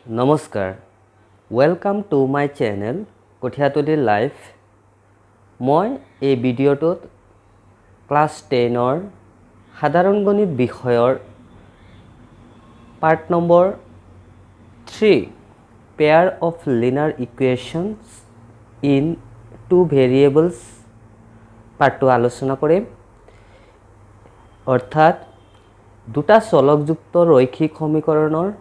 नमस्कार welcome to my channel Kathiatoli life मैं ये भिडिओ क्लास 10 साधारण गणित विषयर part number 3 pair of linear equations in two variables part 2 आलोचना करें अर्थात दुटा चलकयुक्त रैखिक समीकरणर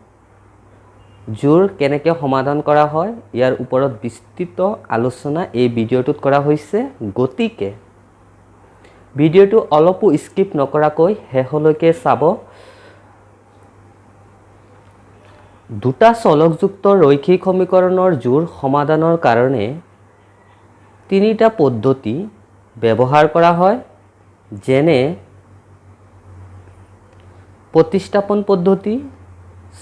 जोर केनेके समाधान करा হয় ইয়াৰ ওপৰত বিস্তৃত আলোচনা এই ভিডিঅ'টোত কৰা হৈছে গতিকে ভিডিঅ'টো অলপো স্কিপ নকৰাকৈ শেষলৈকে চাব দুটা চলকযুক্ত ৰৈখিক সমীকৰণৰ জোৰ সমাধানৰ কাৰণে তিনিটা পদ্ধতি ব্যৱহাৰ কৰা হয় যেনে প্ৰতিস্থাপন পদ্ধতি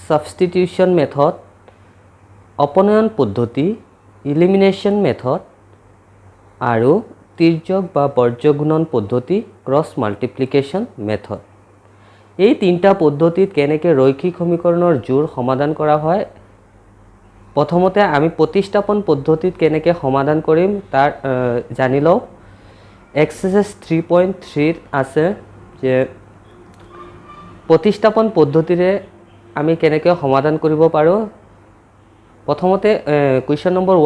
substitution method अपनयन पद्धति elimination method आरो तिर्यक बा बर्ज्य गुणन पद्धति क्रस मल्टिप्लिकेशन मेथड এই তিনটা পদ্ধতিত কেনেকে রৈখিক সমীকৰণৰ জোৰ সমাধান কৰা হয় প্ৰথমতে আমি প্ৰতিস্থাপন পদ্ধতিত কেনেকে সমাধান কৰিম তাৰ জানি লও এক্সাৰসাইজ 3.3 আছে যে প্ৰতিস্থাপন পদ্ধতিৰে আমি কেনেকে সমাধান কৰিব পাৰো প্ৰথমতে কোৱেশ্চন নম্বৰ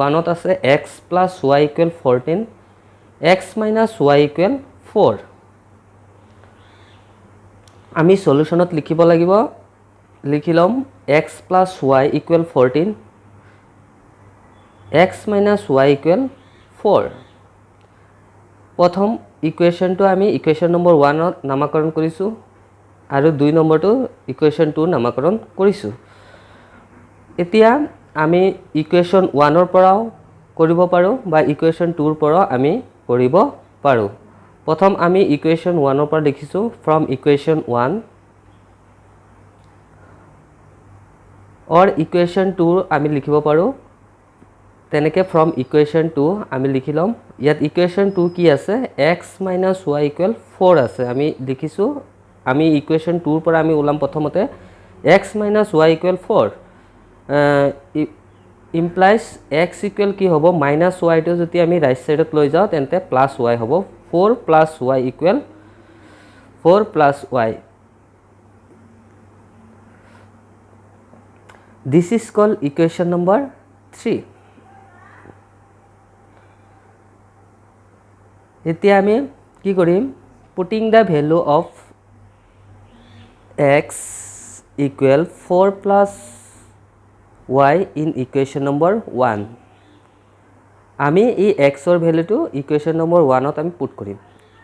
1 ত আছে x + y = 14 x - y = 4 আমি সলিউশনত লিখিব লাগিব লিখিলম x + y = 14 x - y = 4 প্ৰথম ইকুৱেশ্যনটো আমি ইকুৱেশ্যন নম্বৰ 1 ত নামকৰণ কৰিছো আৰু 2 নম্বৰটো ইকুৱেশ্যন 2 নামকৰণ কৰিছো এতিয়া আমি ইকুৱেশ্যন 1 ৰ পৰাও কৰিব পাৰো বা ইকুৱেশ্যন 2 ৰ পৰাও আমি কৰিব পাৰো প্ৰথম আমি ইকুৱেশ্যন 1 ৰ পৰা লিখিছো ফ্ৰম ইকুৱেশ্যন 1 অৰ ইকুৱেশ্যন 2 আমি লিখিব পাৰো তেনেকে ফ্ৰম ইকুৱেশ্যন 2 আমি লিখিলম ইয়াত ইকুৱেশ্যন 2 কি আছে x - y = 4 আছে আমি লিখিছো আমি ইকুৱেশ্যন 2 ৰ পৰা আমি ওলাম প্ৰথমতে x - y = 4 ইমপ্লাইজ x = কি হ'ব -y টো যদি আমি ৰাইট সাইডত লৈ যাও তেন্তে +y হ'ব 4 + y = 4 + y this is called equation number 3 এতিয়া আমি কি কৰিম putting the value of x equal 4 plus y in equation number 1 আমি এই x or value to equation number 1 ত আমি put কৰিম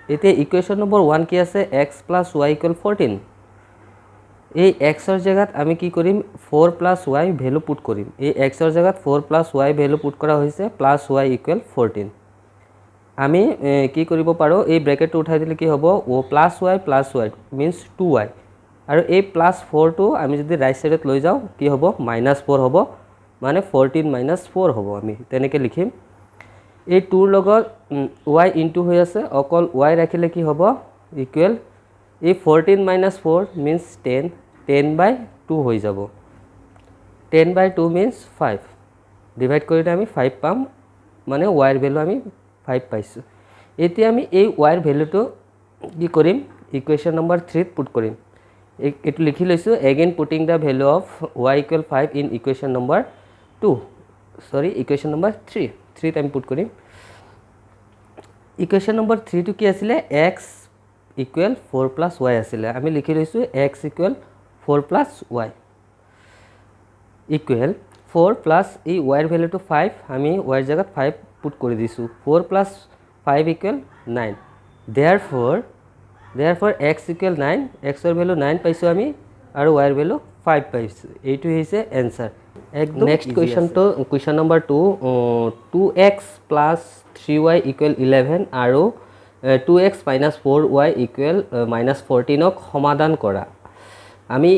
এতিয়া equation number 1 কি আছে x plus y equal 14 এই x or জায়গাত আমি কি কৰিম 4 plus y value put কৰিম এই x or জায়গাত 4 plus y value put কৰা হৈছে plus y equal 14 আমি কি কৰিব পাৰো এই ব্ৰেকেটটো উঠাই দিলে কি হ'ব o plus y means 2y আৰু এই +4 টো আমি যদি ৰাইট সাইডত লৈ যাও কি হ'ব -4 হ'ব মানে 14 - 4 হ'ব আমি তেনেকে লিখিম এই 2 ৰ লগত y ইনটু হৈ আছে অকল y ৰাখিলে কি হ'ব ইকুৱেল এই 14 - 4 means 10 10/2 হৈ যাব 10/2 means 5 ডিভাইড কৰিলে আমি 5 পাম মানে y ৰ ভ্যালু আমি 5 পাইছো এতিয়া আমি এই y ৰ ভ্যালুটো কি কৰিম ইকুৱেশ্যন নম্বৰ 3 ত পুট কৰিম এটো লিখি লৈছো again putting the value of y = 5 in equation number 3 time put কৰিম ইকুৱেশ্যন নম্বৰ 3 টো কি আছিল x = 4 plus y আছিল আমি লিখি লৈছো x = 4 plus y equal 4 plus এই y ৰ ভ্যালুটো 5 আমি y ৰ জায়গাত 5 পুট কৰি দিছো 4 plus 5 = 9 therefore x = 9 x ৰ ভ্যালু 9 পাইছো আমি আৰু y ৰ ভ্যালু 5 পাইছো এইটো হৈছে answer next question number 2 2x + 3y = 11 আৰু 2x - 4y = -14 ক সমাধান কৰা আমি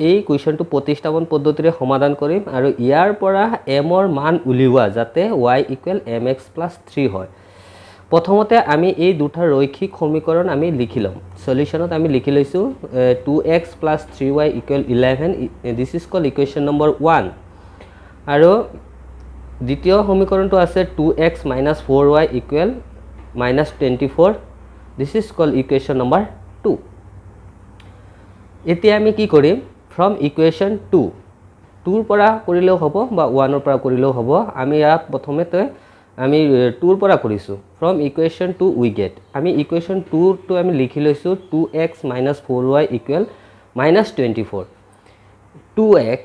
এই কোৱেশ্চনটো প্ৰতিস্থাপন পদ্ধতিৰে সমাধান কৰিম আৰু ইয়াৰ পৰা m ৰ মান উলিওৱা যাতে y = mx + 3 হয় প্ৰথমতে আমি এই দুটা ৰৈখিক সমীকৰণ আমি লিখি লম সলিউশনত আমি লিখি লৈছো 2x + 3y = 11 this is called equation number 1 আৰু দ্বিতীয় সমীকৰণটো আছে 2x - 4y = -24 this is called equation number 2 এতিয়া আমি কি কৰিম ফ্ৰম ইকুৱেশ্যন 2 2 ৰ পৰা কৰিলেও হ'ব বা 1 ৰ পৰা কৰিলেও হ'ব আমি ইয়াত প্ৰথমতে আমি 2 ৰ পৰা কৰিছো ফ্ৰম ইকুৱেশ্যন 2 উই গেট আমি ইকুৱেশ্যন 2 টো আমি লিখি লৈছো 2x - 4y = -24 2x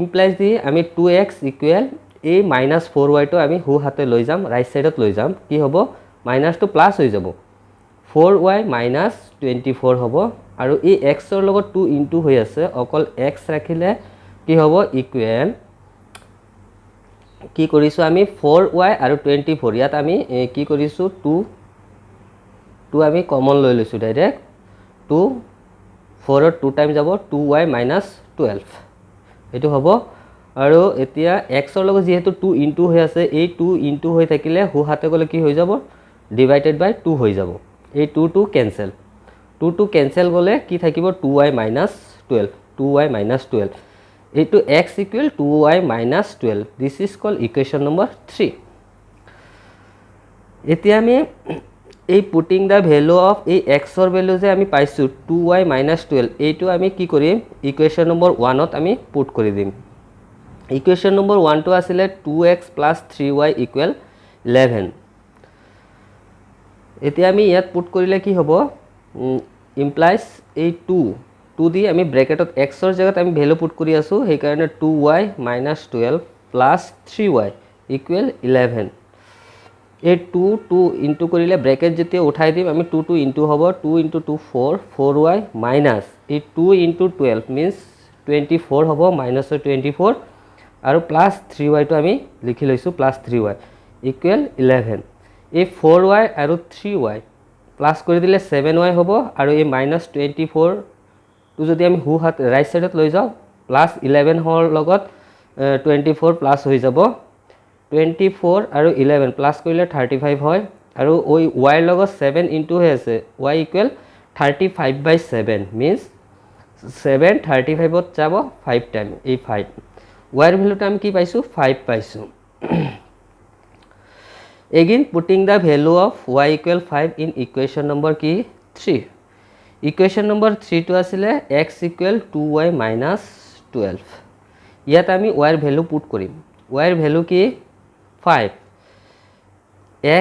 implies দি আমি 2x = এই -4y টো আমি হু হাতে লৈ যাম ৰাইট সাইডত লৈ যাম কি হ'ব মাইনাস টো প্লাস হৈ যাব 4y - 24 হ'ব আৰু এই x ৰ লগত 2 ইনটু হৈ আছে অকল x ৰাখিলে কি হ'ব ইকুৱেল কি কৰিছো আমি 4y আৰু 24 ইয়াত আমি কি কৰিছো 2 আমি কমন লৈ লৈছো ডাইৰেক্ট 2 4 ৰ 2 টাইম যাব 2y - 12 এটো হ'ব আৰু এতিয়া x ৰ লগত যেহেতু 2 ইনটু হৈ আছে এই 2 ইনটু হৈ থাকিলে হু হাতে গলে কি হৈ যাব ডিভাইডেড বাই 2 হৈ যাব এই 2 কেনসেল 2 কেনসেল গলে কি থাকিব 2y - 12 2y - 12 এইটো x = 2y - 12 this is called equation number 3 এতিয়া আমি এই পুটিং দা ভ্যালু অফ এই x ৰ ভ্যালু যে আমি পাইছো 2y - 12 এইটো আমি কি কৰিম ইকুৱেশ্যন নম্বৰ 1 ত আমি পুট কৰি দিম ইকুৱেশ্যন নম্বৰ 1 টো আছিল 2x + 3y = 11 এতিয়া আমি ইয়াত পুট কৰিলে কি হ'ব ইমপ্লাইজ এই 2 দি আমি ব্ৰেকেটত x ৰ জায়গাত আমি ভ্যালু পুট কৰি আছো সেই কাৰণে 2y - 12 + 3y = 11 এই 2 ইনটু কৰিলে ব্ৰেকেট যেতিয়া উঠাই দিম আমি 2 ইনটু হ'ব 2 * 2 4 4y মাইনাস এই 2 * 12 মিন্স 24 হ'ব -24 আৰু প্লাস 3y টো আমি লিখি লৈছো +3y = 11 এই 4y আৰু 3y প্লাস কৰি দিলে 7y হ'ব আৰু এই -24 টো যদি আমি হু হাত ৰাইট সাইডত লৈ যাও +11 হৰ লগত 24 প্লাস হৈ যাব 24 আৰু 11 প্লাস কৰিলে 35 হয় আৰু ওই y ৰ লগত 7 ইনটু হৈ আছে y = 35/7 মিন্স 7 35 ত যাব 5 টাইম এই 5 y ৰ ভ্যালুটো আমি কি পাইছো 5 পাইছো again putting the value of y = 5 in equation number কি 3 equation number 3 টো আছিল x = 2y - 12 ইয়াত আমি y ৰ ভ্যালু পুট কৰিম y ৰ ভ্যালু কি 5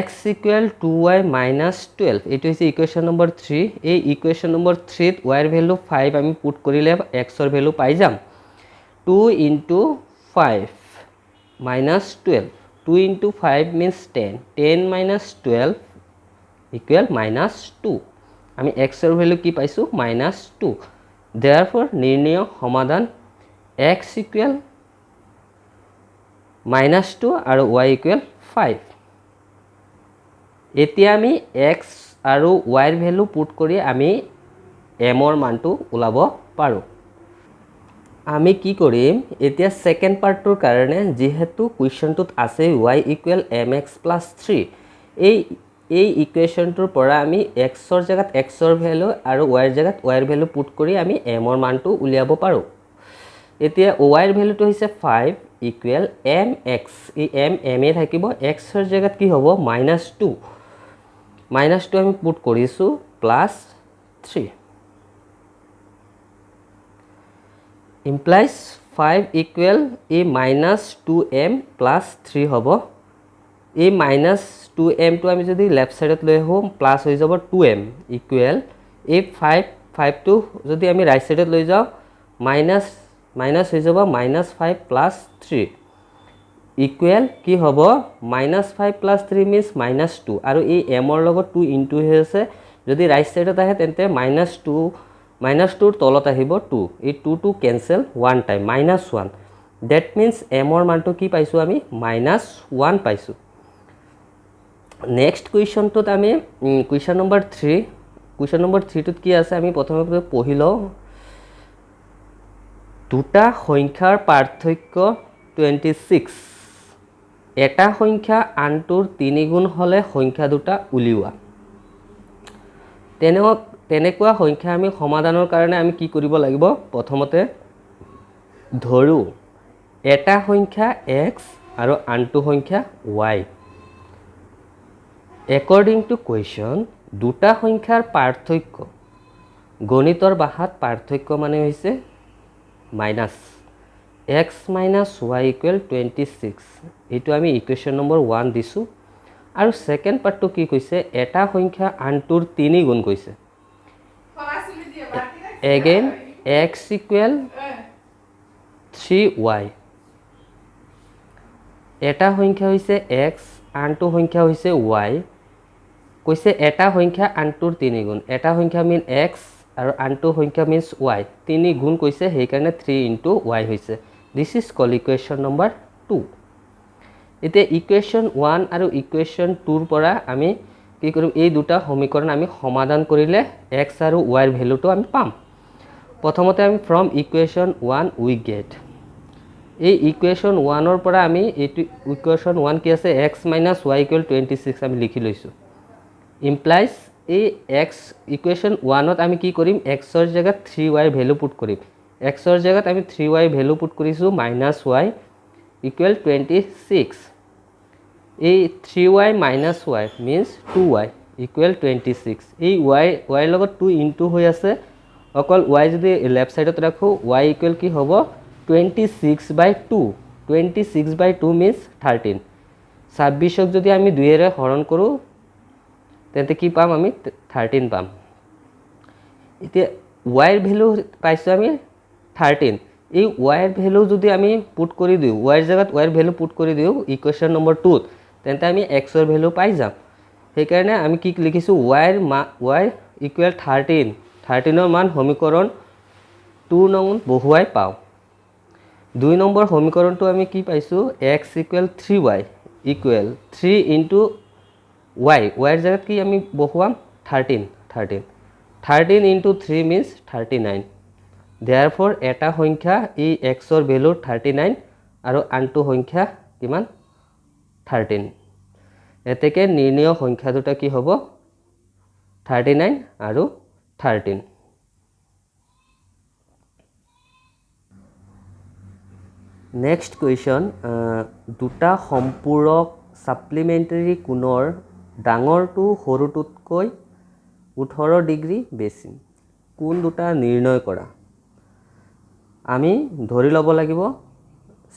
x = 2y - 12 এটো হৈছে ইকুৱেশ্যন নম্বৰ 3 এই ইকুৱেশ্যন নম্বৰ 3 ত y ৰ ভ্যালু 5 আমি পুট কৰিলে x ৰ ভ্যালু পাই যাম 2 * 5 - 12 2 * 5 means 10 10 - 12 = -2 আমি x ৰ ভ্যালু কি পাইছো -2 therefore নিৰ্ণয় সমাধান x = -2 আৰু y = 5 এতিয়া আমি x আৰু y ৰ ভ্যালু পুট কৰি আমি m ৰ মানটো উলাব পাৰো আমি কি কৰিম এতিয়া সেকেন্ড পাৰ্টৰ কাৰণে যেহেতু কোৱেশ্চনটোত আছে y = mx + 3 এই ইকুৱেশ্যনটোৰ পৰা আমি x ৰ জায়গাত x ৰ ভ্যালু আৰু y ৰ জায়গাত y ৰ ভ্যালু পুট কৰি আমি m ৰ মানটো উলিয়াব পাৰো এতিয়া y ৰ ভ্যালুটো হৈছে 5 = mx এই m এ থাকিব x ৰ জায়গাত কি হ'ব -2 -2 আমি পুট কৰিছো +3 implies 5 = a -2m + 3 হ'ব এই -2m টো আমি যদি লেফট সাইডত লৈ আহো প্লাস হৈ যাব 2m ইকুৱেল এই 5 টো যদি আমি ৰাইট সাইডত লৈ যাও মাইনাস হৈ যাব -5 + 3 ইকুৱেল কি হ'ব -5 + 3 মিন্স -2 আৰু এই m ৰ লগত 2 ইনটু হৈ আছে যদি ৰাইট সাইডত আহে তেন্তে -2 ৰ তলত আহিব 2 এই 2 cancel 1 time -1 that means m ৰ মানটো কি পাইছো আমি -1 পাইছো নেক্সট কুৱেশ্যনটোত আমি কুৱেশ্যন নম্বৰ 3 টোত কি আছে আমি প্ৰথমে পঢ়ি লও দুটা সংখ্যাৰ পাৰ্থক্য 26 এটা সংখ্যা আনটোৰ 3 গুণ হলে সংখ্যা দুটা উলিওৱা তেনেকুৱা সংখ্যা আমি সমাধানৰ কাৰণে আমি কি কৰিব লাগিব প্ৰথমতে ধৰু এটা সংখ্যা x আৰু আনটো সংখ্যা y according to question দুটা সংখ্যাৰ পাৰ্থক্য গণিতৰ ভাষাত পাৰ্থক্য মানে হৈছে minus x minus y equal 26 এইটো আমি ইকুৱেশ্যন নম্বৰ 1 দিছো আৰু সেকেন্ড পাৰ্টটো কি কৈছে এটা সংখ্যা আনটোৰ 3 গুণ কৈছে again x equal 3y এটা সংখ্যা হৈছে x আনটো সংখ্যা হৈছে y কৈছে এটা সংখ্যা আনটোৰ 3 গুণ এটা সংখ্যা মিন x আৰু আনটো সংখ্যা মিন্স y 3 গুণ কৈছে সেই কাৰণে 3 into y হৈছে this is called equation number 2 এতিয়া ইকুৱেশ্যন 1 আৰু ইকুৱেশ্যন 2 ৰ পৰা আমি কি কৰিম এই দুটা সমীকৰণ আমি সমাধান কৰিলে x আৰু y ৰ ভ্যালুটো আমি পাম প্ৰথমতে আমি from equation 1 we get এই ইকুৱেশ্যন 1 ৰ পৰা আমি এইটো ইকুৱেশ্যন 1 কি আছে x minus y equal 26 আমি লিখি লৈছো implies এই x ইকুৱেশ্যন 1 ত আমি কি কৰিম x ৰ জায়গাত 3y ভ্যালু পুট কৰিম x ৰ জায়গাত আমি 3y ভ্যালু পুট কৰিছো -y equal 26 এই 3y minus y means 2y equal 26 এই y লগত 2 into হৈ আছে অকল y যদি লেফট সাইডত ৰাখো y equal কি হ'ব 26/2 26/2 means 13 26ক যদি আমি 2 এৰে হৰণ কৰো তেন্তে কি পাম আমি 13 পাম এতিয়া y এর ভ্যালু পাইছো আমি 13 এই y এর ভ্যালু যদি আমি পুট কৰি দিও y এৰ জায়গাত y এৰ ভ্যালু পুট কৰি দিও ইকুৱেশ্যন নম্বৰ 2 তেন্তে আমি x এৰ ভ্যালু পাই যাম সেই কাৰণে আমি কি লিখিছো y equal 13 13 ৰ মান সমীকৰণ 2 নং বহুৱাই পাও 2 নম্বৰ সমীকৰণটো আমি কি পাইছো x equal 3y equal 3 into y এর জায়গাত কি আমি বহুৱাম 13 into 3 means 39 therefore এটা সংখ্যা এই x ৰ ভ্যালু 39 আৰু আনটো সংখ্যা কিমান 13 এতেকে নিৰ্ণয় সংখ্যা দুটা কি হ'ব 39 আৰু 13 নেক্সট কুৱেশ্যন দুটা সম্পূৰক সাপ্লিমেন্টাৰী কোণৰ ডাঙৰটো সৰুটোতকৈ 18 ডিগ্ৰী বেছি কোণ দুটা নিৰ্ণয় কৰা আমি ধৰি ল'ব লাগিব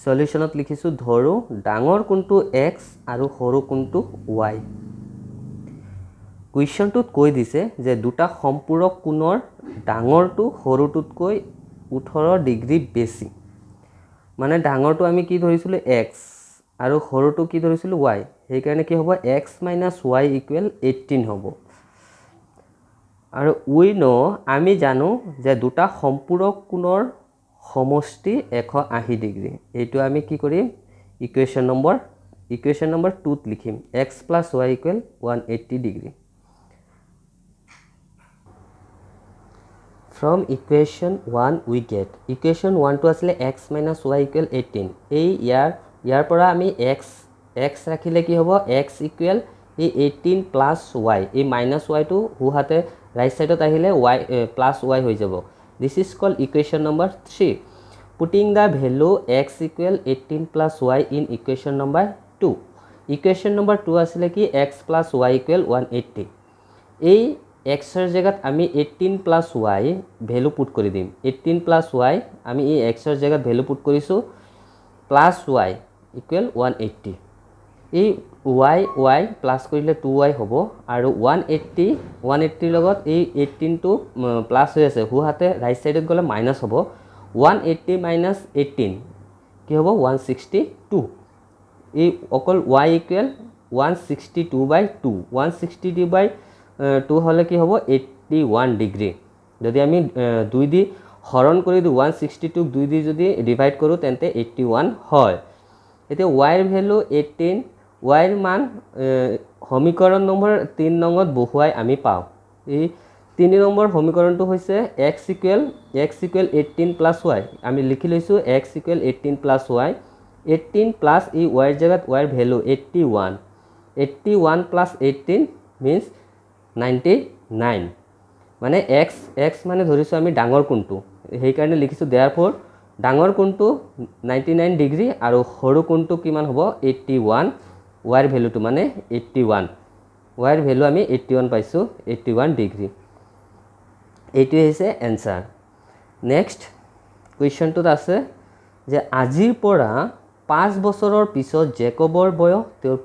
সলিউশনত লিখিছো ধৰো ডাঙৰ কোণটো x আৰু সৰু কোণটো y কুৱেশ্যনটোত কৈ দিছে যে দুটা সম্পূৰক কোণৰ ডাঙৰটো সৰুটোতকৈ 18 ডিগ্ৰী বেছি মানে ডাঙৰটো আমি কি ধৰিছিলো x আৰু সৰুটো কি ধৰিছিলো y সেই কাৰণে কি হ'ব x - y equal 18 হ'ব আৰু we know আমি জানো যে দুটা সম্পূৰক কোণৰ সমষ্টি 180 ডিগ্ৰী এইটো আমি কি কৰিম ইকুৱেশ্যন নম্বৰ 2 ত লিখিম x + y equal 180 degree from equation 1 we get equation 1 to আসলে x - y equal 18 এই ইয়াৰ পৰা আমি x ৰাখিলে কি হ'ব x equal এই 18 plus y এই minus y টো হুহাতে রাইট সাইডত আহিলে y plus y হৈ যাব this is called equation number 3 putting the value x equal 18 plus y in equation number 2 equation number 2 আসলে কি x plus y equal 180 এই x এর জায়গাত আমি 18 plus y ভ্যালু পুট কৰি দিম 18 plus y আমি এই x এৰ জায়গাত ভ্যালু পুট কৰিছো plus y equal 180 এই y প্লাস কৰিলে 2y হ'ব আৰু 180 লগত এই 18 টো প্লাস হৈ আছে হুহাতে ৰাইট সাইডত গলে মাইনাস হ'ব 180 minus 18 কি হ'ব 162 এই অকল y equal 162/2 162/2 হলে কি হ'ব 81 ডিগ্ৰী যদি আমি 2 দি হৰণ কৰি দিও 162 ক 2 দি যদি ডিভাইড কৰো তেন্তে 81 হয় এতিয়া y এৰ ভ্যালু 18 y এৰ মান সমীকৰণ নম্বৰ 3 নংত বহুৱাই আমি পাও এই 3 নম্বৰ সমীকৰণটো হৈছে x equal 18 plus y আমি লিখি লৈছো x equal 18 plus y 18 plus এই y ৰ জেগাত y ৰ ভ্যালু 81 81 প্লাছ 18 মিন্স 99 মানে x মানে ধৰিছো আমি ডাঙৰ কোণটো সেই কাৰণে লিখিছো therefore ডাঙৰ কোণটো 99 ডিগ্ৰী আৰু সৰু কোণটো কিমান হ'ব 81 y ৰ ভ্যালুটো মানে 81 y ৰ ভ্যালু আমি 81 পাইছো 81 ডিগ্ৰী এইটো হৈছে এনসাৰ নেক্সট কোৱেশ্চনটোত আছে যে আজিৰ পৰা 5 বছৰৰ পিছত জেকবৰ বয়স তেওঁৰ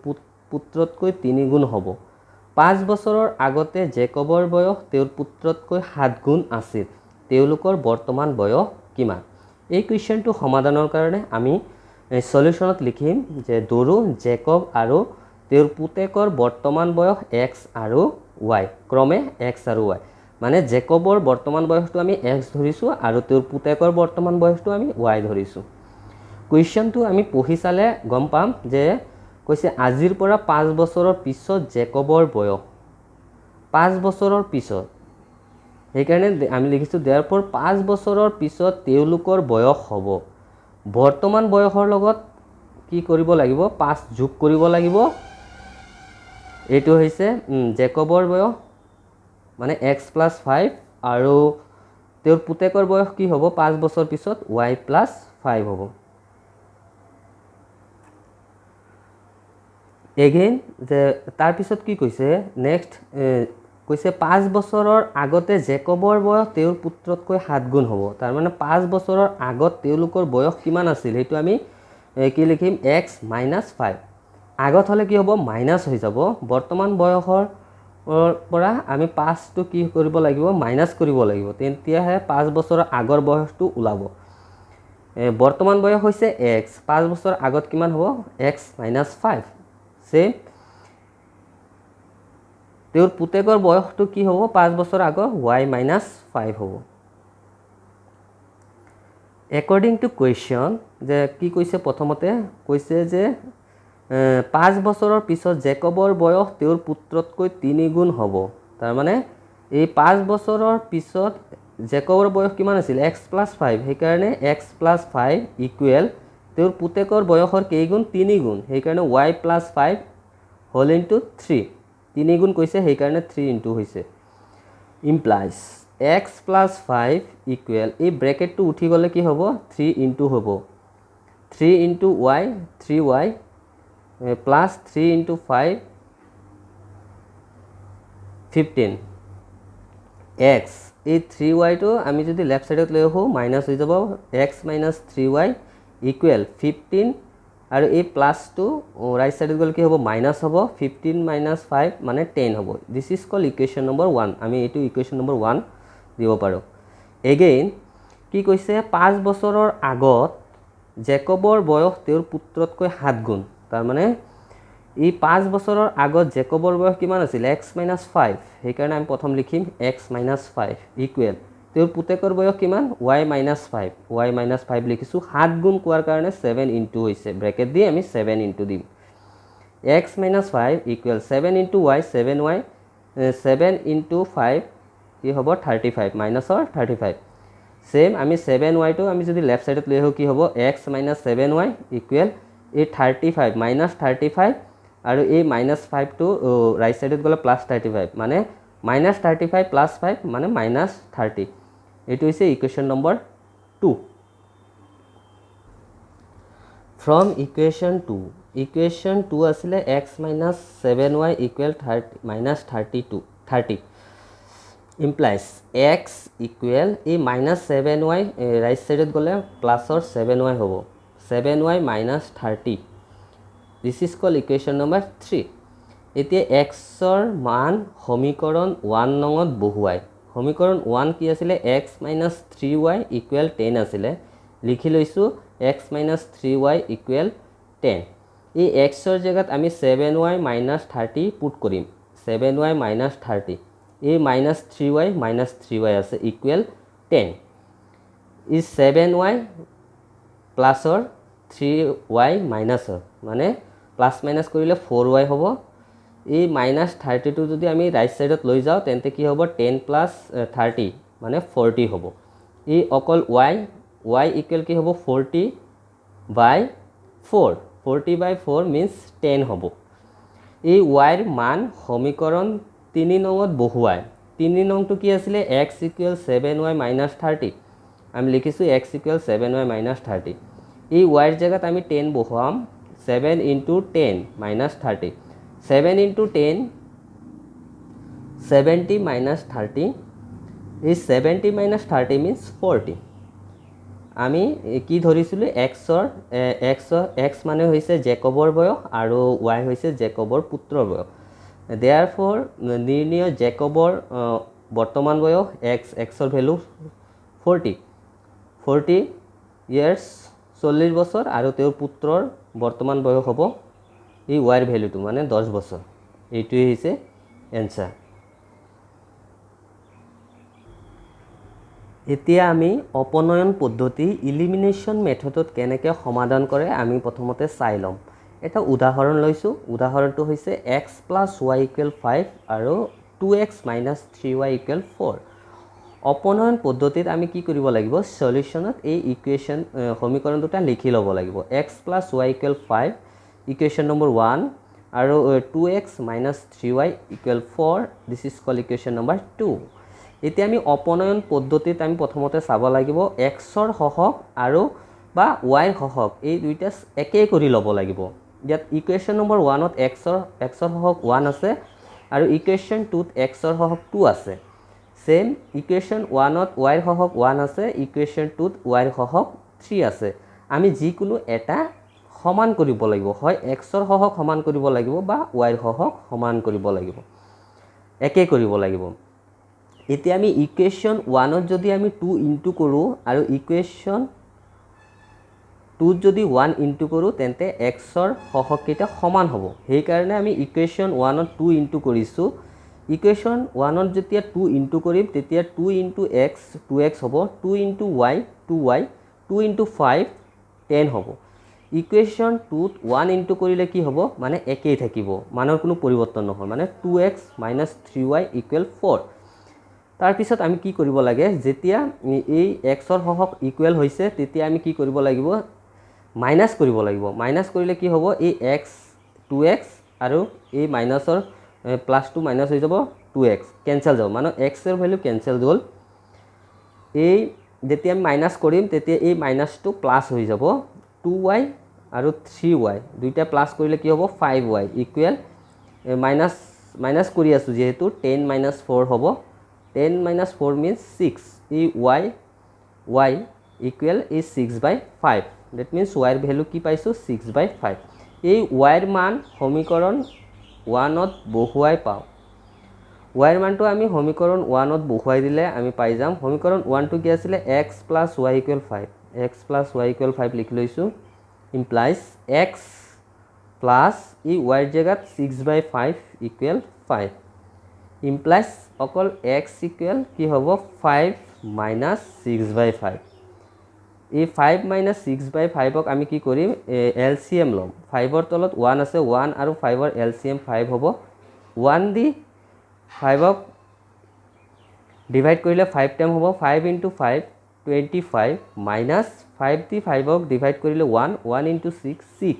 পুত্ৰতকৈ 3 গুণ হ'ব 5 বছৰৰ আগতে জেকবৰ বয়স তেওঁৰ পুত্ৰতকৈ 7 গুণ আছিল তেওঁলোকৰ বৰ্তমান বয়স কিমান এই কোৱেশ্চনটো সমাধানৰ কাৰণে আমি সলিউশনত লিখিম যে দৰু জেকব আৰু তেওঁৰ পুতেকৰ বৰ্তমান বয়স x আৰু y ক্ৰমে x আৰু y মানে জেকবৰ বৰ্তমান বয়সটো আমি x ধৰিছো আৰু তেওঁৰ পুতেকৰ বৰ্তমান বয়সটো আমি y ধৰিছো কোৱেশ্চনটো আমি পঢ়ি চালে গম পাম যে কৈছে আজিৰ পৰা 5 বছৰৰ পিছত জেকবৰ বয়স 5 বছৰৰ পিছত সেইকাৰণে আমি লিখিছো therefore 5 বছৰৰ পিছত তেওঁলোকৰ বয়স হ'ব বৰ্তমান বয়সৰ লগত কি কৰিব লাগিব 5 যোগ কৰিব লাগিব এইটো হৈছে জেকবৰ বয়স মানে x + 5 আৰু তেওঁৰ পুতেকৰ বয়স কি হ'ব 5 বছৰ পিছত y + 5 হ'ব এগেইন যে তাৰ পিছত কি কৈছে নেক্সট কৈছে 5 বছৰৰ আগতে জেকবৰ বয়স তেওঁৰ পুত্ৰতকৈ 7 গুণ হ'ব তাৰ মানে 5 বছৰৰ আগত তেওঁলোকৰ বয়স কিমান আছিল হেতু আমি কি লিখিম x - 5 আগত হলে কি হ'ব মাইনাস হৈ যাব বৰ্তমান বয়সৰ পৰা আমি 5 টো কি কৰিব লাগিব মাইনাস কৰিব লাগিব তেতিয়াহে 5 বছৰৰ আগৰ বয়সটো ওলাব বৰ্তমান বয়স হৈছে x 5 বছৰ আগত কিমান হ'ব x - 5 সেম তেওঁৰ পুতেকৰ বয়সটো কি হ'ব 5 বছৰ আগৰ y - 5 হ'ব according to question যে কি কৈছে প্ৰথমতে কৈছে যে 5 বছৰৰ পিছত জেকবৰ বয়স তেওঁৰ পুত্ৰতকৈ 3 গুণ হ'ব তাৰ মানে এই 5 বছৰৰ পিছত জেকবৰ বয়স কিমান আছিল x + 5 সেই কাৰণে x + 5 ইকুৱেল তেওঁৰ পুতেকৰ বয়সৰ কেই গুণ 3 গুণ সেই কাৰণে y + 5 হোল ইনটু 3 3 গুণ কৈছে সেই কাৰণে 3 ইনটু হৈছে ইমপ্লাইজ x + 5 ইকুৱেল এই ব্ৰেকেটটো উঠি গলে কি হ'ব 3 ইনটু হ'ব 3 into y 3y plus 3 into 5 15 x এই 3y টো আমি যদি লেফট সাইডত লৈ আহো মাইনাস হৈ যাব x - 3y ইকুৱেল 15 আৰু এই প্লাস টো ৰাইট সাইডত গলে কি হ'ব মাইনাস হ'ব 15 - 5 মানে 10 হ'ব this is call equation number 1 আমি এইটো ইকুৱেশ্যন নম্বৰ 1 দিব পাৰো এগেইন কি কৈছে 5 বছৰৰ আগত জেকবৰ বয়স তেওঁৰ পুত্ৰতকৈ 7 গুণ তাৰ মানে এই 5 বছৰৰ আগত জেকবৰ বয়স কিমান আছিল x - 5 সেই কাৰণে আমি প্ৰথম লিখিম x - 5 ইকুৱেল তেওঁৰ পুতেকৰ বয়স কিমান y - 5 y - 5 লিখিছো 7 গুণ কোৱাৰ কাৰণে 7 ইনটু হৈছে ব্ৰেকেট দি আমি 7 ইনটু দিম x - 5 equal 7 into y 7y 7 into 5 কি হ'ব 35 মাইনাসৰ 35 সেম আমি 7y টো আমি যদি লেফট সাইডত লৈ আহো কি হ'ব x - 7y ইকুৱেল এই 35 মাইনাস 35 আৰু এই -5 টো ৰাইট সাইডত গলে +35 মানে -35 + 5 মানে -30 এটো হৈছে ইকুৱেশ্যন নম্বৰ 2 from equation 2 আসলে x - 7y equal 30 implies x equal এই -7y রাইট সাইডত গলে প্লাসৰ 7y হ'ব 7y - 30 this is called equation number 3 এতিয়া x ৰ মান সমীকৰণ 1 নঙত বহুৱাই সমীকৰণ 1 কি আছিল x - 3y equal 10 আছিল লিখি লৈছো x - 3y equal 10 এই x ৰ জায়গাত আমি 7y - 30 পুট কৰিম 7y - 30 এই -3y - 3y আছে equal 10 is 7y প্লাসৰ 3y মাইনাসৰ মানে প্লাস মাইনাস কৰিলে 4y হ'ব এই -32 যদি আমি রাইট সাইডত লৈ যাও তেন্তে কি হ'ব 10 + 30 মানে 40 হ'ব এই অকল y ইকুৱেল কি হ'ব 40 বাই 4 40/4 means 10 হ'ব এই y ৰ মান সমীকৰণ 3 নংত বহুৱাই 3 নংটো কি আছিলে x = 7y - 30 আমি লিখিছো x = 7y - 30 এই y ৰ জায়গাত আমি 10 বহুৱাম 7 * 10 - 30 7 * 10 70 - 30 এই 70 - 30 means 40 আমি কি ধৰিছিলো x মানে হৈছে জেকবৰ বয়স আৰু y হৈছে জেকবৰ পুত্ৰৰ বয়স therefore নিৰ্ণয় জেকবৰ বৰ্তমান বয়স x ৰ ভ্যালু 40 years 40 বছৰ আৰু তেওঁৰ পুত্ৰৰ বৰ্তমান বয়স হ'ব এই y ৰ ভ্যালুটো মানে 10 বছৰ এইটোই হৈছে এনসাৰ এতিয়া আমি অপনয়ন পদ্ধতি ইলিমিনেশন মেথডত কেনেকৈ সমাধান কৰে আমি প্ৰথমতে চাই লম এটা উদাহৰণ লৈছো উদাহৰণটো হৈছে x + y = 5 আৰু 2x - 3y = 4 অপনয়ন পদ্ধতিত আমি কি কৰিব লাগিব সলিউশনত এই ইকুৱেশন সমীকৰণ দুটা লিখি ল'ব লাগিব x + y = 5 ইকুৱেশন নম্বৰ 1 আৰু 2x - 3y = 4 this is called equation number 2 এতিয়া আমি অপনয়ন পদ্ধতিত আমি প্ৰথমতে চাব লাগিব x ৰ হহক আৰু বা y ৰ হহক এই দুইটা একেই কৰি ল'ব লাগিব ইয়াত ইকুৱেশন নম্বৰ 1 ত x ৰ হহক 1 আছে আৰু ইকুৱেশন 2 ত x ৰ হহক 2 আছে সেম ইকুৱেশন 1 ত y ৰ হহক 1 আছে ইকুৱেশন 2 ত y ৰ হহক 3 আছে আমি যিকোনো এটা সমান কৰিব লাগিব হয় x ৰ হহক সমান কৰিব লাগিব বা y ৰ হহক সমান কৰিব লাগিব একে কৰিব লাগিব এতিয়া আমি ইকুৱেশন 1 ত যদি আমি 2 ইনটু কৰো আৰু ইকুৱেশন 2 যদি 1 ইনটু কৰো তেন্তে x ৰ হহক কেইটা সমান হ'ব সেই কাৰণে আমি ইকুৱেশন 1 ত 2 ইনটু কৰিছো ইকুৱেশন 1 ত যেতিয়া 2 ইনটু কৰিম তেতিয়া 2 * x 2x হ'ব 2 * y 2y 2 * 5 10 হ'ব ইকুৱেশন 2 ত 1 ইনটু কৰিলে কি হ'ব মানে একেই থাকিব মানৰ কোনো পৰিৱৰ্তন নহয় মানে 2x - 3y = 4 তাৰ পিছত আমি কি কৰিব লাগে যেতিয়া এই x ৰ হহক ইকুৱেল হৈছে তেতিয়া আমি কি কৰিব লাগিব মাইনাস কৰিব লাগিব মাইনাস কৰিলে কি হ'ব এই x 2x আৰু এই মাইনাসৰ +2 মাইনাস হৈ যাব 2x কেনসেল যাব মানে x ৰ ভ্যালু কেনসেল হ'ল এই যেতিয়া আমি মাইনাস কৰিম তেতিয়া এই মাইনাসটো প্লাস হৈ যাব 2y আৰু 3y দুইটা প্লাস কৰিলে কি হ'ব 5y = মাইনাস কৰি আছো যেহেতু 10 - 4 হ'ব 10 - 4 means 6 এই y = 6/5 that means y ৰ ভ্যালু কি পাইছো 6/5 এই y ৰ মান সমীকৰণ 1 ত বহুৱাই পাও y ৰ মানটো আমি সমীকৰণ 1 ত বহুৱাই দিলে আমি পাই যাম সমীকৰণ 1 টো কি আছিল x + y = 5 x + y = 5 লিখি লৈছো implies x plus এই y ৰ জায়গাত 6/5 = 5 implies অকল x = কি হ'ব 5 - 6/5 এই 5 - 6/5 ক আমি কি কৰিম এলসিএম লম 5 ৰ তলত 1 আছে 1 আৰু 5 ৰ এলসিএম 5 হ'ব 1 দি 5 ক ডিভাইড কৰিলে 5 টাইম হ'ব 5 * 5 25 minus 5 দি 5 ক ডিভাইড কৰিলে 1 1 * 6 6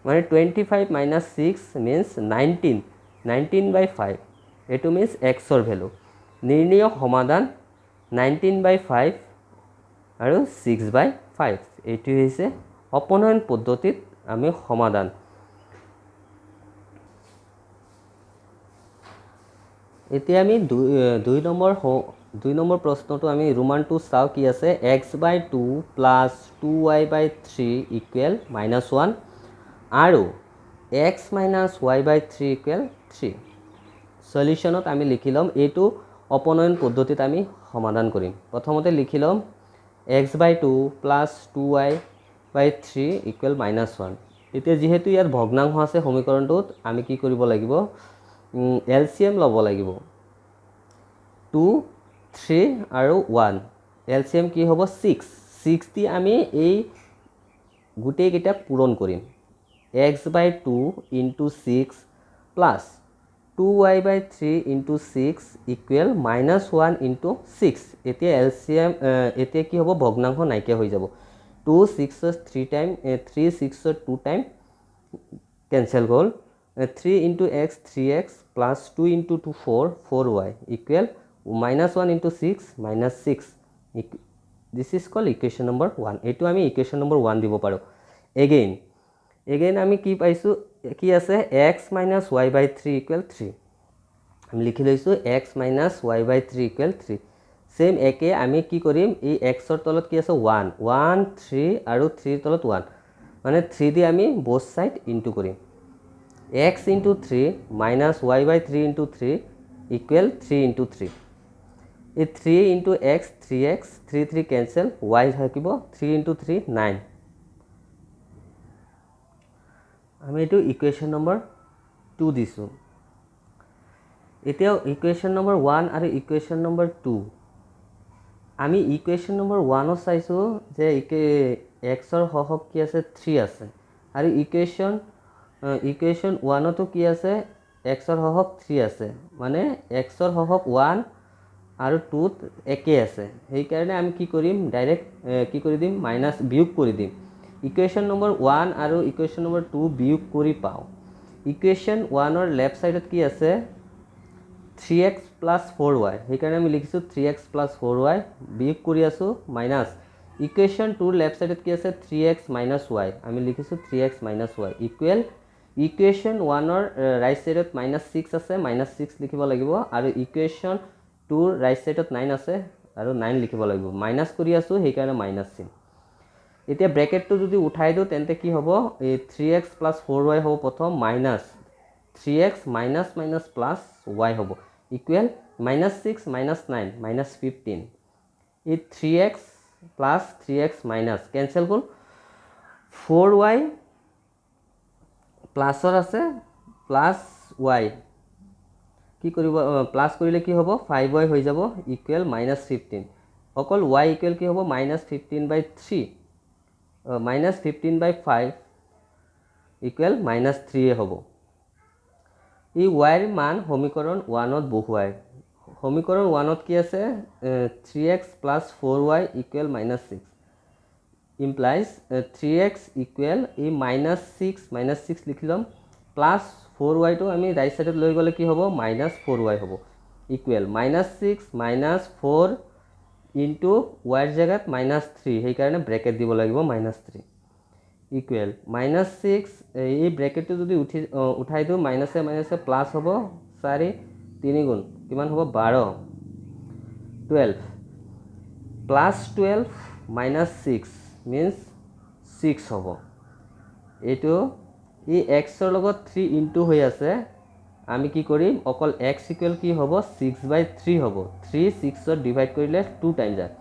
মানে 25 minus 6 means 19 19/5 এটো means x ৰ ভ্যালু নিৰ্ণয় সমাধান 19/5 আৰু 6/5 এটো হৈছে অপনয়ন পদ্ধতিত আমি সমাধান এতিয়া আমি 2 নম্বৰ প্ৰশ্নটো আমি ৰোমান 2 চাও কি আছে x/2 + 2y/3 = -1 আৰু x - y/3 = 3 সলিউশনত আমি লিখি লম এটো অপনয়ন পদ্ধতিত আমি সমাধান কৰিম প্ৰথমতে লিখি লম x/2 + 2y/3 = -1 এতিয়া যেহেতু ইয়াৰ ভগ্নাংশ আছে সমীকৰণটোত আমি কি কৰিব লাগিব এলসিএম লব লাগিব 2 3 আৰু 1 এলসিএম কি হ'ব 6 6 দি আমি এই গুটেই কেইটা পূৰণ কৰিম x/2 * 6 plus 2y/3 * 6 equal -1 * 6 এতিয়া এলসিএম এতিয়া কি হ'ব ভগ্নাংশ নাইকিয়া হৈ যাব 2 6 3 टाइम 3 6 2 टाइम कैंसल गल 3 into x 3x plus 2 into 2 4 4y equal -1 into 6 -6 this is called equation number 1 एटू आमी equation number 1 দিব পাৰো again आमी की पाइसु की আছে x minus y by 3 equal 3 আমি লিখি লৈছো x minus y by 3 equal 3 same एके आमी की करिम ए x ৰ তলত কি আছে 1 1 3 আৰু 3 ৰ তলত 1 মানে 3 দি आमी both side into Karim x into 3 minus y by 3 into 3 equal 3 into 3 ये 3 into x 3x 3 3 cancel y থাকিব 3 into 3 9 আমি এটো ইকুৱেশ্যন নম্বৰ 2 দিছো এতিয়া ইকুৱেশ্যন নম্বৰ 1 আৰু ইকুৱেশ্যন নম্বৰ 2 আমি ইকুৱেশ্যন নম্বৰ 1 ত চাইছো যে x ৰ হহক কি আছে 3 আছে আৰু ইকুৱেশ্যন 1 তো কি আছে x ৰ হহক 3 আছে মানে x ৰ হহক 1 আৰু 2 ত একে আছে সেই কাৰণে আমি কি কৰিম ডাইৰেক্ট কি কৰি দিম মাইনাস বিয়োগ কৰি দিম ইকুৱেশ্যন নম্বৰ 1 আৰু ইকুৱেশ্যন নম্বৰ 2 বিয়োগ কৰি পাও ইকুৱেশ্যন 1 ৰ লেফট সাইডত কি আছে 3x plus 4y সেই কাৰণে আমি লিখিছো 3x plus 4y বিয়োগ কৰি আছো মাইনাস ইকুৱেশ্যন 2 ৰ লেফট সাইডত কি আছে 3x minus y আমি লিখিছো 3x minus y equal equation 1 ৰ ৰাইট সাইডত -6 আছে -6 লিখিব লাগিব আৰু ইকুৱেশ্যন 2 ৰ ৰাইট সাইডত 9 আছে আৰু 9 লিখিব লাগিব মাইনাস কৰি আছো সেই কাৰণে মাইনাস চিন এতিয়া ব্ৰেকেটটো যদি উঠাই দিও তেন্তে কি হ'ব এই 3x plus 4y হ'ব প্ৰথম minus 3x minus minus plus y হ'ব ইকুৱেল -6 -9 -15 এই 3x plus 3x minus cancel গল 4y প্লাসৰ আছে প্লাস y কি কৰিব প্লাস কৰিলে কি হ'ব 5y হৈ যাব ইকুৱেল -15 অকল y ইকুৱেল কি হ'ব -15/3 -15/5 ইকুৱেল -3 হ'ব এই y ৰ মান সমীকৰণ 1 ত বহুৱাই সমীকৰণ 1 ত কি আছে 3x plus 4y equal -6 implies 3x equal এই -6 লিখি লম প্লাস 4y তো আমি রাইট সাইডত লৈ গলে কি হ'ব -4y হ'ব ইকুৱেল -6 -4 into y ৰ জায়গাত -3 সেই কাৰণে ব্ৰেকেট দিব লাগিব -3 ইকুৱেল -6 এই ব্ৰেকেটটো যদি উঠাই দিও মাইনাসে মাইনাসে প্লাস হ'ব 4 3 গুণ কিমান হ'ব 12 12 plus 12 minus 6 means 6 হ'ব এটো এই x ৰ লগত 3 into হৈ আছে আমি কি কৰিম অকল x ইকুৱেল কি হ'ব 6/3 হ'ব 3 6 ত ডিভাইড কৰিলে 2 টাইম যায়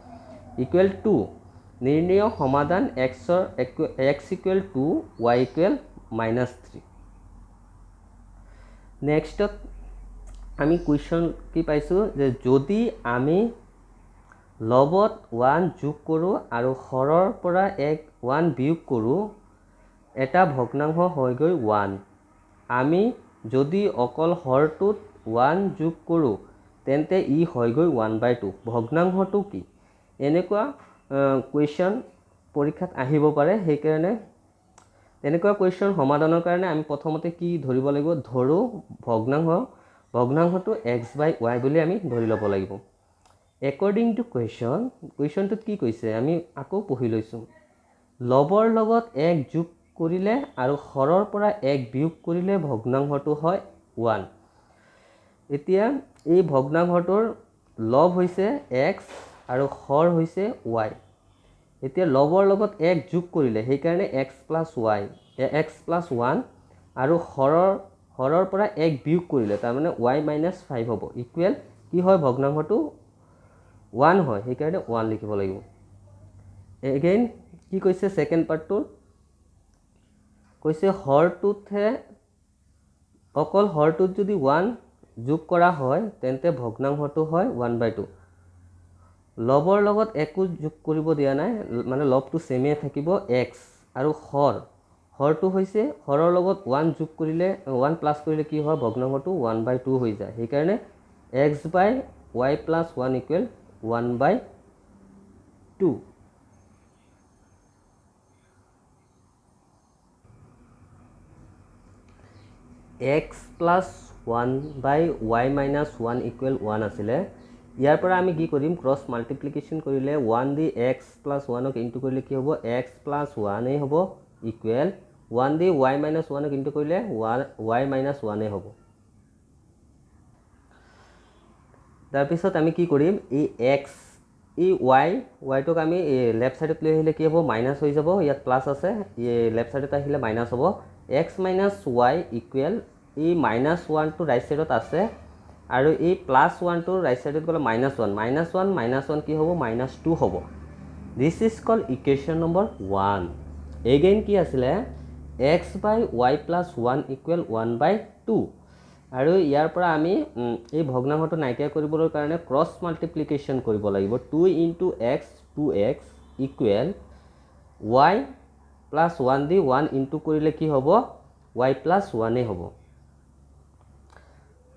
ইকুৱেল 2 নিৰ্ণয় সমাধান x equal to y equal -3 next আমি কোৱেশ্চন কি পাইছো যে যদি আমি লবত 1 যোগ কৰো আৰু হৰৰ পৰা 1 বিয়োগ কৰো এটা ভগ্নাংশ হৈ গৈ 1 আমি যদি অকল হৰটোত 1 যোগ কৰো তেন্তে ই হৈ গৈ 1/2 ভগ্নাংশটো কি এনেকুৱা কোৱেশ্চন পৰীক্ষাত আহিব পাৰে সেই কাৰণে এনেকুৱা কোৱেশ্চন সমাধানৰ কাৰণে আমি প্ৰথমতে কি ধৰিব লাগিব ধৰো ভগ্নাংশটো x/y বুলি আমি ধৰি ল'ব লাগিব according to কোৱেশ্চনটোত কি কৈছে আমি আকৌ পঢ়ি লৈছো লবৰ লগত 1 যোগ কৰিলে আৰু হৰৰ পৰা 1 বিয়োগ কৰিলে ভগ্নাংশটো হয় 1 এতিয়া এই ভগ্নাংশটোৰ লব হৈছে x আৰু হৰ হৈছে y এতিয়া লবৰ লগত 1 যোগ কৰিলে সেই কাৰণে x plus 1 আৰু হৰৰ পৰা 1 বিয়োগ কৰিলে তাৰ মানে y - 5 হ'ব ইকুৱেল কি হয় ভগ্নাংশটো 1 হয় সেই কাৰণে 1 লিখিব লাগিব এগেইন কি কৈছে সেকেন্ড পাৰ্টটো কৈছে হৰটোতহে অকল হৰটোত যদি 1 যোগ কৰা হয় তেন্তে ভগ্নাংশটো হয় 1/2 লবৰ লগত একো যোগ কৰিব দিয়া নাই মানে লবটো সেমে থাকিব x আৰু হৰটো হৈছে হৰৰ লগত 1 যোগ কৰিলে 1 প্লাস কৰিলে কি হয় ভগ্নাংশটো 1/2 হৈ যায় সেই কাৰণে x/y + 1 = 1/2 x plus 1 by y minus 1 equal 1 আছিলে ইয়াৰ পৰা আমি কি কৰিম ক্ৰছ মাল্টিপ্লিকেশ্যন কৰিলে 1 দি x plus 1 ক ইনটু কৰিলে কি হ'ব x plus 1 এ হ'ব ইকুৱেল 1 দি y minus 1 ক ইনটু কৰিলে y minus 1 এ হ'ব তাৰ পিছত আমি কি কৰিম এই x এই y টোক আমি লেফট সাইডত লৈ আহিলে কি হ'ব মাইনাস হৈ যাব ইয়াত প্লাস আছে এই লেফট সাইডত আহিলে মাইনাস হ'ব x minus y equal এই minus 1 টো ৰাইট সাইডত আছে আৰু এই প্লাস 1 টো ৰাইট সাইডত গলে -1 কি হ'ব -2 হ'ব this is called equation number 1 again কি আছিল x by y plus 1 equal 1/2 আৰু ইয়াৰ পৰা আমি এই ভগ্নাংশটো নাইকিয়া কৰিবলৈ কাৰণে ক্ৰছ মাল্টিপ্লিকেশ্যন কৰিব লাগিব 2 into x 2x equal y plus 1 দি 1 into কৰিলে কি হ'ব y plus 1 এ হ'ব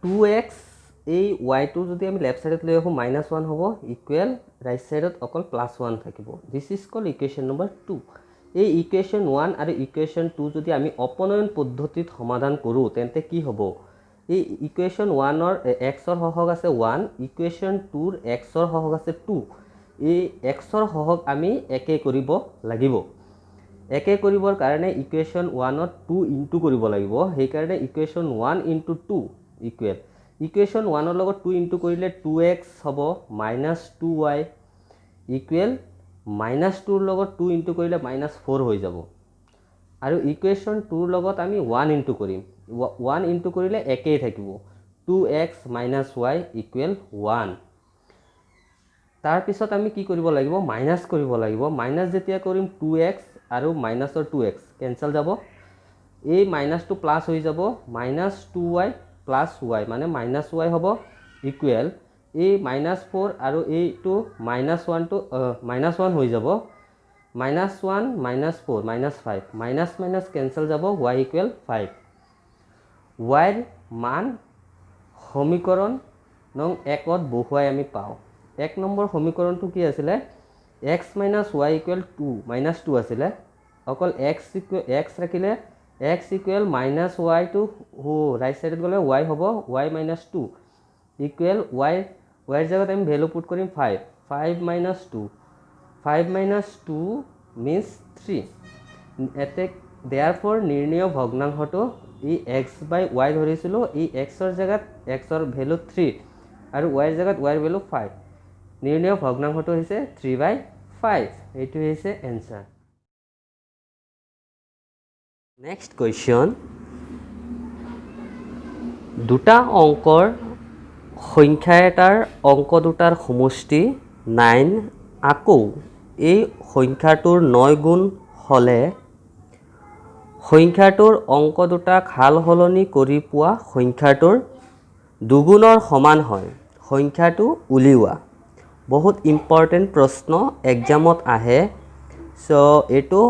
2x এই y টো যদি আমি লেফট সাইডত লৈ আহো -1 হ'ব ইকুৱেল ৰাইট সাইডত অকল +1 থাকিব this is called equation number 2 এই ইকুৱেশ্যন 1 আৰু ইকুৱেশ্যন 2 যদি আমি অপনয়ন পদ্ধতিত সমাধান কৰো তেন্তে কি হ'ব এই ইকুৱেশ্যন 1 ৰ x ৰ সহগ আছে 1 ইকুৱেশ্যন 2 ৰ x ৰ সহগ আছে 2 এই x ৰ সহগ আমি একে কৰিব লাগিব একে কৰিবৰ কাৰণে ইকুৱেশ্যন 1 ত 2 ইনটু কৰিব লাগিব সেই কাৰণে ইকুৱেশ্যন 1 into 2 ইকুৱেল ইকুৱেশ্যন 1 ৰ লগত 2 ইনটু কৰিলে 2x হ'ব -2y ইকুৱেল -2 ৰ লগত 2 ইনটু কৰিলে -4 হৈ যাব আৰু ইকুৱেশ্যন 2 ৰ লগত আমি 1 ইনটু কৰিম 1 ইনটু কৰিলে একেই থাকিব 2x - y ইকুৱেল 1 তাৰ পিছত আমি কি কৰিব লাগিব মাইনাস কৰিব লাগিব মাইনাস যেতিয়া কৰিম 2x আৰু মাইনাসৰ 2x কেনসেল যাব এই মাইনাসটো প্লাস হৈ যাব -2y + y মানে -y হ'ব ইকুৱেল এই -4 আৰু এইটো -1 টো -1 হৈ যাব -1 -4 -5 মাইনাস মাইনাস কেনসেল যাব y ইকুৱেল 5 y ৰ মান সমীকৰণ নং 1 ত বহুৱাই আমি পাওঁ 1 নম্বৰ সমীকৰণটো কি আছিল x - y ইকুৱেল 2 -2 আছিল অকল x ৰাখিলে x ইকুৱেল -y টো ৰাইট সাইডত গলে y হ'ব y - 2 ইকুৱেল y ৰ জায়গাত আমি ভ্যালু পুট কৰিম 5 5 - 2 5 - 2 means 3 এতে therefore নিৰ্ণয় ভগ্নাংশটো এই x by y ধৰিছিলো এই x ৰ জায়গাত x ৰ ভ্যালু 3 আৰু y ৰ জায়গাত y ৰ ভ্যালু 5 নিৰ্ণয় ভগ্নাংশটো হৈছে 3/5 এইটো হৈছে आंसर নেক্সট কোৱেশ্চন দুটা অংকৰ সংখ্যা এটাৰ অংক দুটাৰ সমষ্টি 9 আকৌ এই সংখ্যাটোৰ 9 গুণ হলে সংখ্যাটোৰ অংক দুটা খাল হলনি কৰি পোৱা সংখ্যাটোৰ দুগুণৰ সমান হয় সংখ্যাটো উলিওৱা বহুত ইম্পৰ্টেন্ট প্ৰশ্ন এক্সামত আহে সো এটো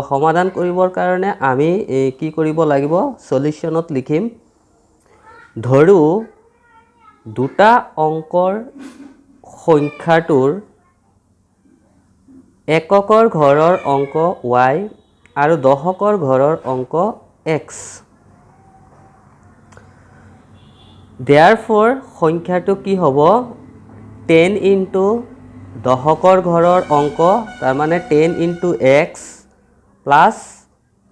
সমাধান কৰিবৰ কাৰণে আমি কি কৰিব লাগিব সলিউশনত লিখিম ধৰো দুটা অংকৰ সংখ্যাটোৰ এককৰ ঘৰৰ অংক y আৰু দশকৰ ঘৰৰ অংক x therefore সংখ্যাটো কি হ'ব 10 into দশকৰ ঘৰৰ অংক তাৰ মানে 10 into x plus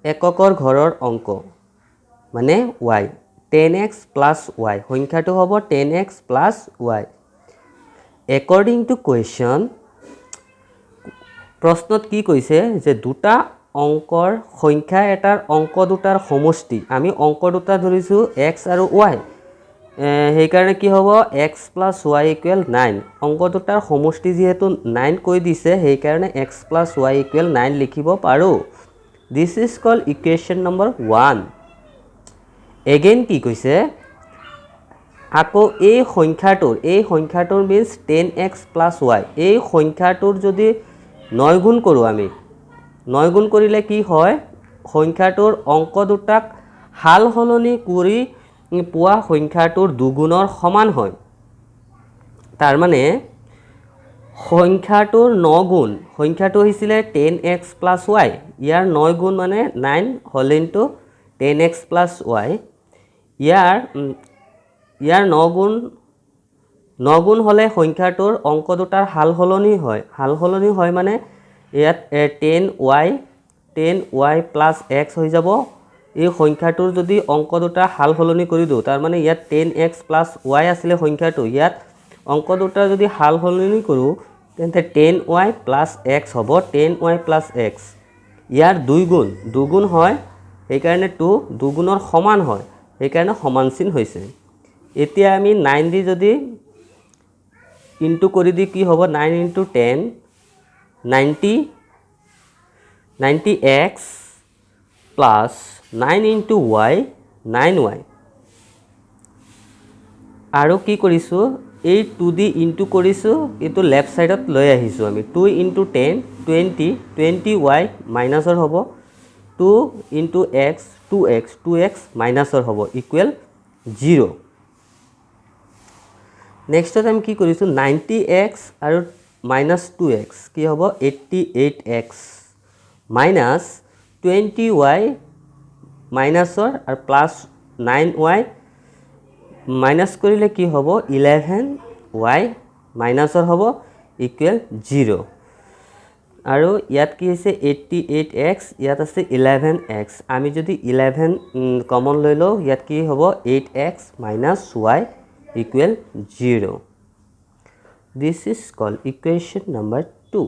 এককৰ ঘৰৰ অংক মানে y 10x plus y সংখ্যাটো হ'ব 10x plus y according to question প্ৰশ্নত কি কৈছে যে দুটা অংকৰ সংখ্যা এটাৰ অংক দুটাৰ সমষ্টি আমি অংক দুটা ধৰিছো x আৰু y সেই কাৰণে কি হ'ব x plus y equal 9 অংক দুটাৰ সমষ্টি যেহেতু 9 কৈ দিছে সেই কাৰণে x plus y equal 9 লিখিব পাৰো this is called equation number 1 again কি কৈছে আকৌ এই সংখ্যাটোৰ means 10x plus y এই সংখ্যাটোৰ যদি 9 গুণ কৰো আমি 9 গুণ কৰিলে কি হয় সংখ্যাটোৰ অংক দুটাক হাল হলনি কৰি পোৱা সংখ্যাটোৰ দুগুণৰ সমান হয় তাৰ মানে সংখ্যাটোৰ 9 গুণ সংখ্যাটো হৈছিল 10x y ইয়াৰ 9 গুণ মানে 9 whole into 10x plus y ইয়াৰ 9 গুণ হ'লে সংখ্যাটোৰ অংক দুটাৰ হাল সলনি হয় মানে ইয়াত 10y প্লাছ x হৈ যাব। এই সংখ্যাটোৰ যদি অংক দুটা হাল সলনি কৰি দিওঁ, তাৰ মানে ইয়াত 10x প্লাছ y আছিলে সংখ্যাটো, ইয়াত অংক দুটা যদি হাল সলনি কৰোঁ তেন্তে 10y প্লাছ x হ'ব, 10y প্লাছ x। ইয়াৰ 2 গুণ হয়, সেইকাৰণে 2 গুণৰ সমান হয়, সেইকাৰণে সমান চিন হৈছে। এতিয়া আমি 9 দি যদি ইনটু কৰি দি কি হ'ব, 9 × 10 90x প্লাছ 9 × y 9y। আৰু কি কৰিছোঁ, এই 2 দি ইনটু কৰিছোঁ, এইটো লেফ্ট ছাইডত লৈ আহিছোঁ আমি। 2 × 10 20y মাইনাছৰ হ'ব, 2 × x 2x মাইনাছৰ হ'ব, ইকুৱেল 0। নেক্সটত আমি কি কৰিছোঁ, 90x আৰু মাইনাছ 2x কি হ'ব, 88x মাইনাছ 20y মাইনাছৰ আৰু প্লাছ 9y মাইনাছ কৰিলে কি হ'ব, 11y মাইনাছৰ হ'ব, ইকুৱেল 0। আৰু ইয়াত কি হৈছে 88x, ইয়াত আছে 11x। আমি যদি 11 কমন লৈ লওঁ, ইয়াত কি হ'ব 8x minus y equal 0। This is called equation number 2।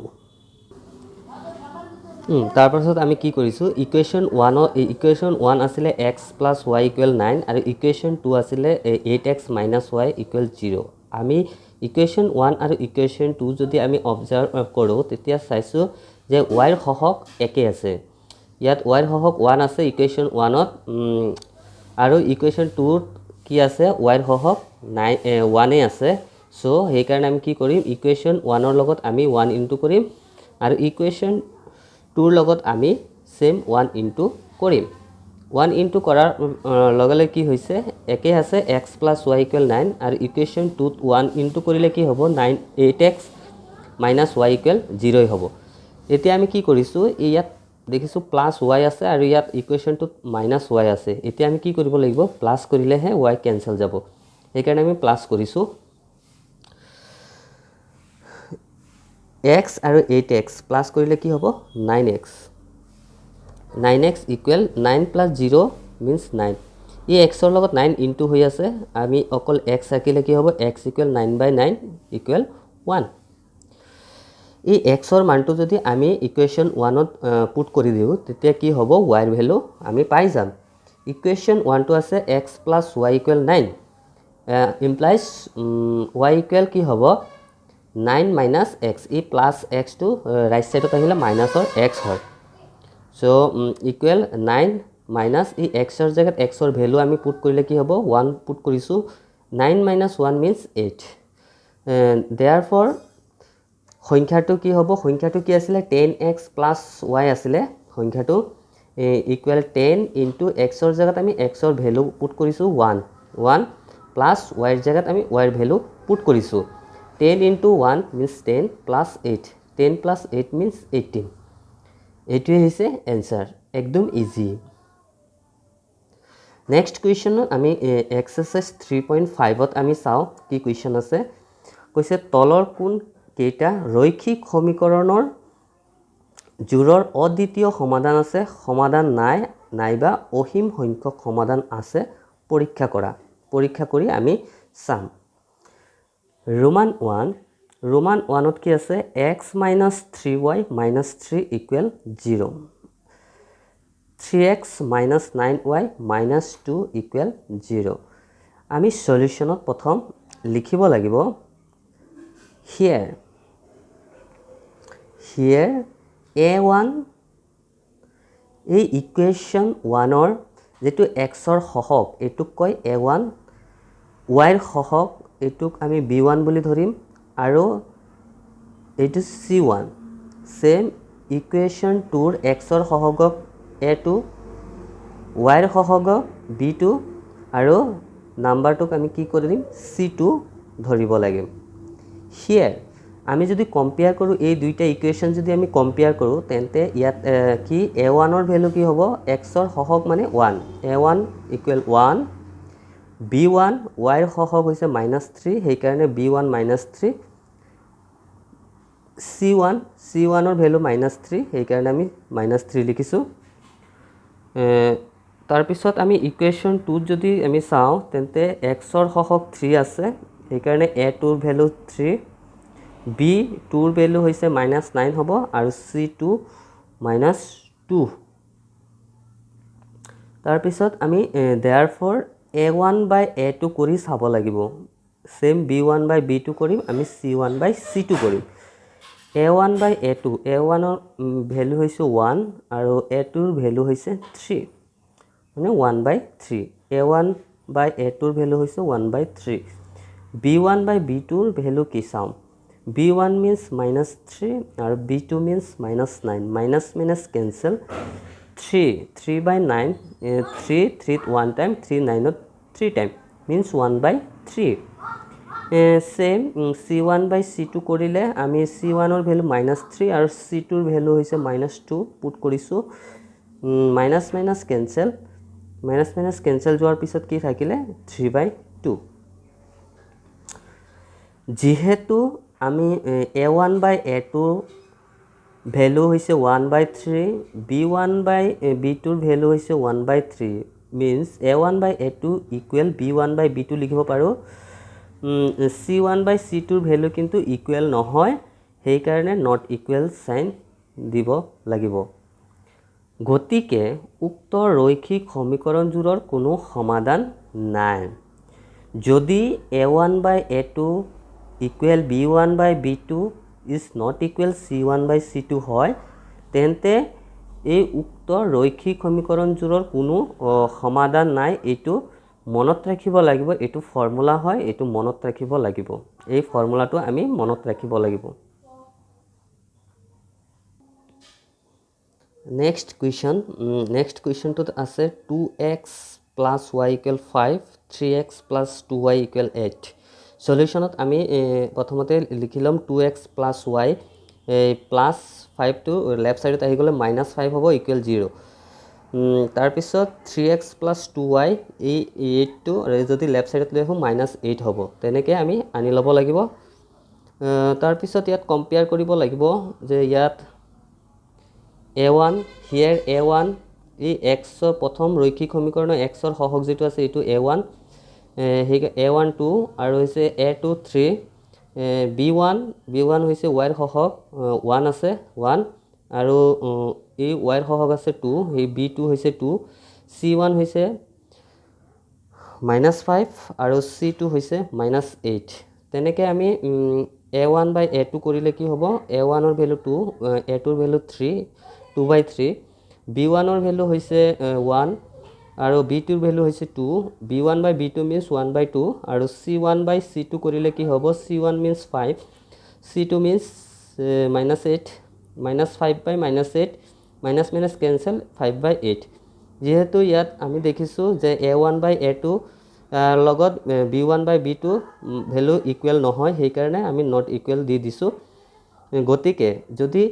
তাৰপাছত আমি কি কৰিছোঁ, ইকুৱেশ্যন 1 আছিলে x প্লাছ y ইকুৱেল 9 আৰু ইকুৱেশ্যন 2 আছিলে 8x মাইনাছ y ইকুৱেল 0। আমি ইকুৱেশ্যন 1 আৰু ইকুৱেশ্যন 2 যদি আমি অবজাৰ্ভ কৰোঁ, তেতিয়া চাইছোঁ যে yৰ সহগ একে আছে। ইয়াত yৰ সহগ 1 আছে ইকুৱেশ্যন 1ত, আৰু ইকুৱেশ্যন 2ত কি আছে, yৰ সহগ 1 আছে। চ' সেইকাৰণে আমি কি কৰিম, ইকুৱেশ্যন 1ৰ লগত আমি 1 ইনটু কৰিম আৰু ইকুৱেশ্যন 2ৰ লগত আমি সেম 1 ইনটু কৰিম। 1 ইনটু কৰাৰ লগে লগে কি হৈছে, একে আছে x প্লাছ y ইকুৱেল 9 আৰু ইকুৱেশ্যন 2ত 1 ইনটু কৰিলে কি হ'ব, 8x মাইনাছ y ইকুৱেল 0 হ'ব। এতিয়া আমি কি কৰিছোঁ, ইয়াত দেখিছোঁ প্লাছ y আছে আৰু ইয়াত ইকুৱেশ্যনটোত মাইনাছ y আছে। এতিয়া আমি কি কৰিব লাগিব, প্লাছ কৰিলেহে y কেঞ্চেল যাব, সেইকাৰণে আমি প্লাছ কৰিছোঁ। x আৰু 8x প্লাছ কৰিলে কি হ'ব, 9x ইকুৱেল 9 প্লাছ 0 মিনছ 9। এই xৰ লগত 9 ইনটু হৈ আছে, আমি অকল x ৰাখিলে কি হ'ব, x ইকুৱেল 9/9 ইকুৱেল 1। এই xৰ মানটো যদি আমি ইকুৱেশ্যন 1ত পুট কৰি দিওঁ, তেতিয়া কি হ'ব, yৰ ভেলু আমি পাই যাম। ইকুৱেশ্যন 1টো আছে x plus y equal 9, implies y equal কি হ'ব, 9 মাইনাছ x। এই প্লাছ xটো ৰাইট ছাইডত আহিলে মাইনাছৰ x হয়। চ' ইকুৱেল 9 মাইনাছ এই xৰ জেগাত xৰ ভেলু আমি পুট কৰিলে কি হ'ব, 1 পুট কৰিছোঁ, 9 মাইনাছ 1 মিনছ 8। দেয়াৰফৰ সংখ্যাটো কি হ'ব, সংখ্যাটো কি আছিলে, 10x প্লাছ y আছিলে সংখ্যাটো, ইকুৱেল 10 ইনটু xৰ জেগাত আমি xৰ ভেলু পুট কৰিছোঁ 1 প্লাছ yৰ জেগাত আমি yৰ ভেলু পুট কৰিছোঁ। 10 into 1 means 10 plus 8, 10 plus 8 means 18। এইটোৱে হৈছে এনচাৰ, একদম ইজি। নেক্সট কুৱেশ্যনত আমি এক্সাৰচাইজ 3.5ত আমি চাওঁ কি কুৱেশ্যন আছে। কৈছে তলৰ কোন কেইটা ৰৈখিক সমীকৰণৰ জোৰৰ অদ্বিতীয় সমাধান আছে, সমাধান নাই নাইবা অসীম সংখ্যক সমাধান আছে, পৰীক্ষা কৰি আমি চাম। ৰোমান 1ত কি আছে, x minus 3y minus 3 equal 0, 3x minus 9y minus 2 equal 0। আমি সলিউশ্যনত প্ৰথম লিখিব লাগিব, here a1, এই ইকুৱেশ্যন 1ৰ যেটো xৰ সহগ এইটোক কয় a1, yৰ সহগ এইটোক আমি b1 বুলি ধৰিম, আৰু এইটো c1। Same equation 2ৰ xৰ সহগক a2, yৰ সহগক b2 আৰু নাম্বাৰটোক আমি কি কৰিম, c2 ধৰিব লাগিব। here আমি যদি কম্পেয়াৰ কৰোঁ, এই দুইটা ইকুৱেশ্যন যদি আমি কম্পেয়াৰ কৰোঁ, তেন্তে ইয়াত a1ৰ ভেলু কি হ'ব, xৰ সহগ মানে 1, a1 ইকুৱেল 1, b1 yৰ হহক হৈছে -3 সেইকাৰণে b1 -3 c1 ৰ ভ্যালু -3 সেইকাৰণে আমি -3 লিখিছো তাৰ পিছত আমি ইকুৱেশ্যন 2 যদি আমি চাওঁ তেন্তে x ৰ হহক 3 আছে সেইকাৰণে a2 ৰ ভ্যালু 3 b2 ৰ ভ্যালু হৈছে -9 হ'ব আৰু c2 -2 তাৰ পিছত আমি therefore a1 by a2 কৰি চাব লাগিব সেম b1 by b2 কৰিম আমি c1 by c2 কৰিম a1 by a2 a1 ৰ ভ্যালু হৈছে 1 আৰু a2 ৰ ভ্যালু হৈছে 3 মানে 1 by 3 a1 by a2 ৰ ভ্যালু হৈছে 1 by 3 b1 by b2 ৰ ভ্যালু কি চাম b1 means -3 আৰু b2 means -9 minus minus cancel 3 by 9 3 3 1 time 3 9 3 time means 1 by 3 same c1 by c2 কৰিলে আমি c1 ৰ ভ্যালু -3 আৰু c2 ৰ ভ্যালু হৈছে -2 পুট কৰিছো minus minus cancel যোৱাৰ পিছত কি থাকিলে 3 by 2 যেহেতু আমি a1 by a2 ভ্যালু হৈছে 1 by 3 b1 by b2 value হৈছে 1 by 3 means a1 by a2 equal b1 by b2 লিখিব পাৰো c1 by c2 ভ্যালু কিন্তু ইকুৱেল নহয় সেই কাৰণে নট ইকুৱেল সাইন দিব লাগিব গতিকে উক্ত ৰৈখিক সমীকৰণজোৰৰ কোনো সমাধান নাই যদি a1 by a2 equal b1 by b2 is not equal c1 by c2 হয় তেন্তে এই উক্ত ৰৈখিক সমীকৰণজোৰৰ কোনো সমাধান নাই এটো মনত ৰাখিব লাগিব এটো ফৰ্মুলা হয় এটো মনত ৰাখিব লাগিব এই ফৰ্মুলাটো আমি মনত ৰাখিব লাগিব next question to আছে 2x plus y equal 5 3x plus 2y equal 8 সলিউশনত আমি প্ৰথমতে লিখিলম 2x plus y plus 5 to left side আহি গলে -5 হ'ব equal 0 তাৰ পিছত 3x plus 2y এই 8 to যদি left side লৈ আহো -8 হ'ব তেনেকে আমি আনি লব লাগিব তাৰ পিছত ইয়াত কম্পেয়াৰ কৰিব লাগিব যে ইয়াত a1 here a1 এই x ৰ প্ৰথম ৰৈখিক সমীকৰণ x ৰ হহক যেটো আছে এটো a1 a1 2 আৰু হৈছে a2 3 b1 হৈছে y ৰ হহক 1 আছে 1 আৰু এই y ৰ হহক আছে 2 এই b2 হৈছে 2 c1 হৈছে -5 আৰু c2 হৈছে -8 তেনেকে আমি a1 by a2 কৰিলে কি হ'ব a1 ৰ ভ্যালু 2 a2 ৰ ভ্যালু 3 2 by 3 b1 ৰ ভ্যালু হৈছে 1 আৰু b2 ৰ ভ্যালু হৈছে 2 b1 by b2 means 1 by 2 আৰু c1 by c2 কৰিলে কি হ'ব c1 means 5 c2 means -8 -5 by -8 minus minus cancel 5 by 8 যেহেতু ইয়াত আমি দেখিছো যে a1 by a2 লগত b1 by b2 value equal নহয় সেই কাৰণে আমি নট ইকুৱেল দি দিছো গতিকে যদি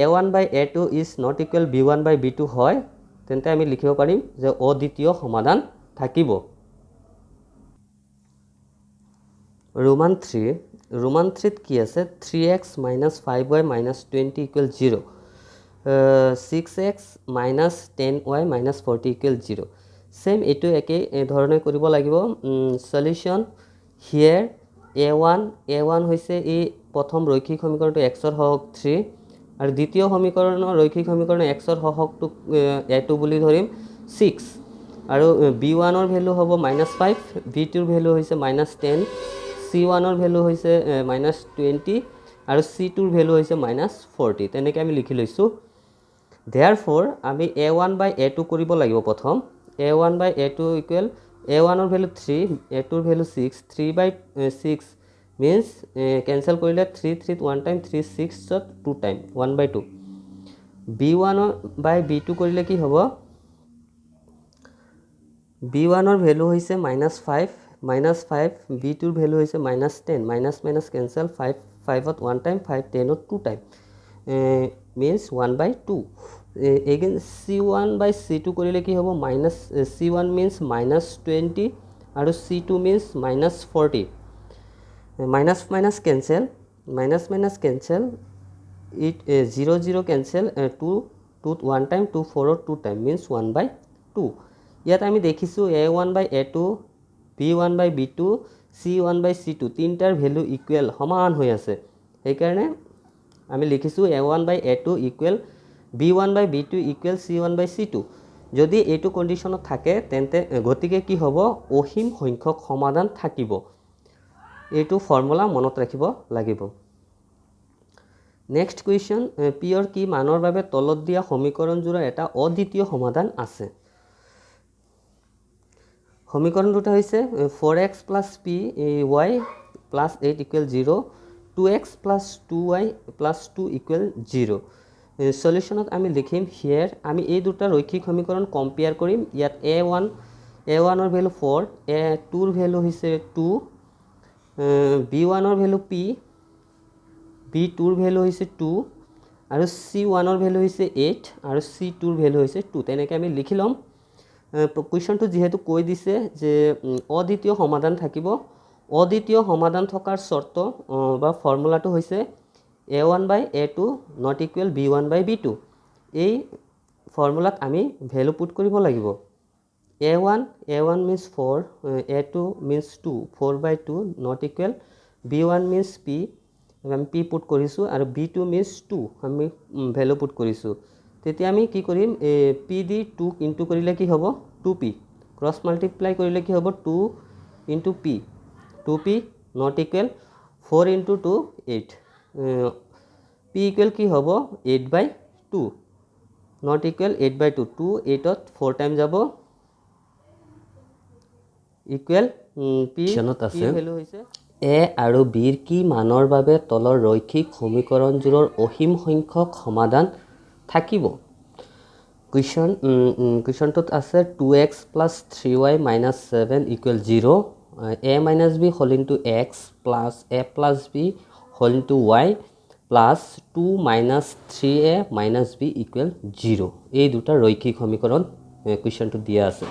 a1 by a2 is not equal b1 by b2 হয় তেন্তে আমি লিখিব পাৰিম যে অদ্বিতীয় সমাধান থাকিব ৰোমান 3 কি আছে 3x - 5y - 20 = 0 6x - 10y - 40 = 0 same এটো একে ধৰণে কৰিব লাগিব সলিউশন হিয়াৰ a1 হৈছে এই প্ৰথম ৰৈখিক সমীকৰণটো x ৰ হহক 3 আৰু দ্বিতীয় সমীকৰণৰ ৰৈখিক সমীকৰণ x ৰ হহকটো a2 বুলি ধৰিম 6 আৰু b1 ৰ ভ্যালু হ'ব -5 b2 ৰ ভ্যালু হৈছে -10 c1 ৰ ভ্যালু হৈছে -20 আৰু c2 ৰ ভ্যালু হৈছে -40 তেনেকৈ আমি লিখি লৈছো therefore আমি a1 by a2 কৰিব লাগিব প্ৰথম a1 by a2 equal a1 ৰ ভ্যালু 3 a2 ৰ ভ্যালু 6 3 by 6 means cancel কৰিলে 3 3 1 time 3 6 to 2 time 1 by 2 b1 by b2 কৰিলে কি হ'ব b1 ৰ ভ্যালু হৈছে -5 b2 ৰ ভ্যালু হৈছে -10 minus minus cancel 5 5 to 1 time 5 10 to 2 time means 1 by 2 again c1 by c2 কৰিলে কি হ'ব c1 means -20 আৰু C2 means -40 minus minus cancel it 0 0 cancel 2 1 time 2 4 2 time means 1/2 ইয়াত আমি দেখিছো a1/a2 b1/b2 c1/c2 তিনটাৰ value equal সমান হৈ আছে সেইকাৰণে আমি লিখিছো a1/a2 equal b1/b2 equal c1/c2 যদি এইটো কন্ডিশনত থাকে তেন্তে গতিকে কি হ'ব অসীম সংখ্যক সমাধান থাকিব এইটো ফৰ্মুলা মনত ৰাখিব লাগিব নেক্সট কোৱেশ্চন পিৰ কি মানৰ বাবে তলত দিয়া সমীকৰণজোৰা এটা অদ্বিতীয় সমাধান আছে সমীকৰণ দুটা হৈছে 4x + p y + 8 = 0 2x + 2y + 2 = 0 সলিউশনত আমি লিখিম হিয়াৰ আমি এই দুটা ৰৈখিক সমীকৰণ কম্পেয়াৰ কৰিম ইয়াত a1 ৰ ভ্যালু 4 a2 ৰ ভ্যালু হৈছে 2 b1 ৰ ভ্যালু p b2 ৰ ভ্যালু হৈছে 2 আৰু c1 ৰ ভ্যালু হৈছে 8 আৰু c2 ৰ ভ্যালু হৈছে 2 তেনেকৈ আমি লিখি লম কোৱেশ্চনটো যেহেতু কৈ দিছে যে অদ্বিতীয় সমাধান থাকিব অদ্বিতীয় সমাধান থকাৰ শৰ্ত বা ফৰ্মুলাটো হৈছে a1/a2 not equal b1/b2 এই ফৰ্মুলাত আমি ভ্যালু পুট কৰিব লাগিব a1 means 4 a2 means 2 4/2 not equal b1 means p আমি p পুট কৰিছো আৰু b2 means 2 আমি ভ্যালু পুট কৰিছো তেতিয়া আমি কি কৰিম p দি 2 ইনটু কৰিলে কি হ'ব 2p ক্ৰস মাল্টিপ্লাই কৰিলে কি হ'ব 2 into p 2p not equal 4 into 2 8 p equal কি হ'ব 8/2 not equal 8/2 2 8 ত 4 টাইম যাব equal p ভ্যালু হৈছে a আৰু b ৰ কি মানৰ বাবে তলৰ ৰৈখিক সমীকৰণজোৰৰ অসীম সংখ্যক সমাধান থাকিব কোৱেশ্চনটোত আছে 2x + 3y - 7 = 0 a - b whole into x plus a plus b whole into y plus 2 - 3a - b equal 0 এই দুটা ৰৈখিক সমীকৰণ কোৱেশ্চনটো দিয়া আছে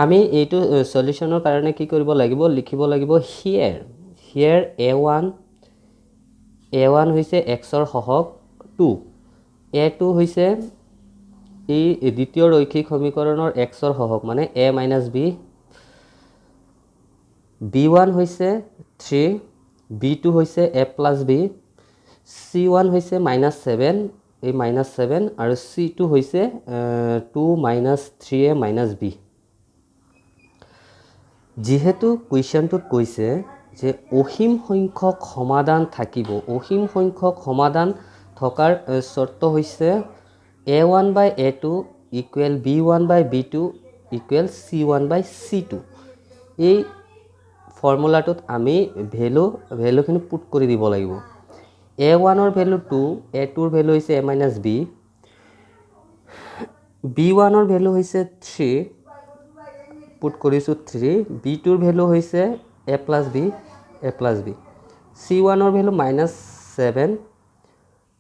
আমি এইটো সলিউশনৰ কাৰণে কি কৰিব লাগিব লিখিব লাগিব হিয়াৰ a1 হৈছে x ৰ সহগ 2 a2 হৈছে এই দ্বিতীয় ৰৈখিক সমীকৰণৰ x ৰ সহগ মানে a - b b1 হৈছে 3 b2 হৈছে a plus b c1 হৈছে -7 এই -7 আৰু c2 হৈছে 2 - 3a - b যেহেতু কোৱেশ্চনটোত কৈছে যে অসীম সংখ্যক সমাধান থাকিব অসীম সংখ্যক সমাধান থকাৰ শৰ্ত হৈছে a1/a2 equal b1/b2 equal c1/c2 এই ফৰ্মুলাটোত আমি ভ্যালুখিনি পুট কৰি দিব লাগিব a1 ৰ ভ্যালু 2 a2 ৰ ভ্যালু হৈছে a - b b1 ৰ ভ্যালু হৈছে 3 পুট কৰিছো 3 b2 ৰ ভ্যালু হৈছে a plus b c1 ৰ ভ্যালু -7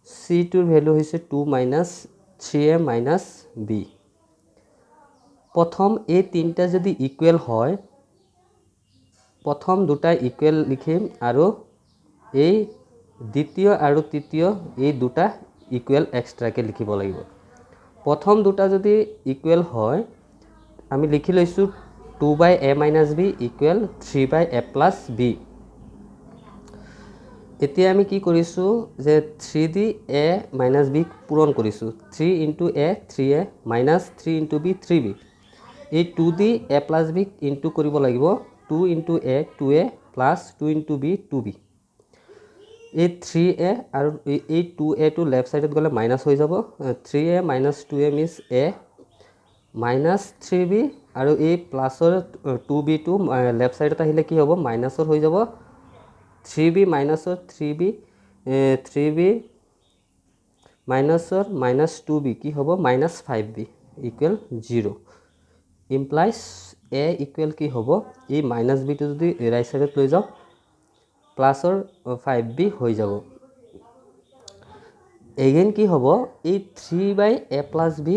c2 ৰ ভ্যালু হৈছে 2 - 3a - b প্ৰথম এই তিনটা যদি ইকুৱেল হয় প্ৰথম দুটা ইকুৱেল লিখিম আৰু এই দ্বিতীয় আৰু তৃতীয় এই দুটা ইকুৱেল এক্সট্ৰাকে লিখিব লাগিব প্ৰথম দুটা যদি ইকুৱেল হয় আমি লিখি লৈছো 2/a - b equal 3/a plus b এতিয়া আমি কি কৰিছো যে 3 দি a - b পূৰণ কৰিছো 3 into a 3a minus 3 into b 3b এই 2 দি a plus b ইনটু কৰিব লাগিব 2 into a 2a plus 2 into b 2b এই 3a আৰু এই 2a টো লেফট সাইডত গলে মাইনাস হৈ যাব 3a - 2a means a minus 3b আৰু এই প্লাসৰ 2b টো লেফট সাইডত আহিলে কি হ'ব মাইনাসৰ হৈ যাব 3b minusৰ 3b minusৰ -2b কি হ'ব -5b equal 0 implies a equal কি হ'ব এই -b টো যদি ৰাইট সাইডত লৈ যাও প্লাসৰ 5b হৈ যাব এগেইন কি হ'ব এই 3/a plus b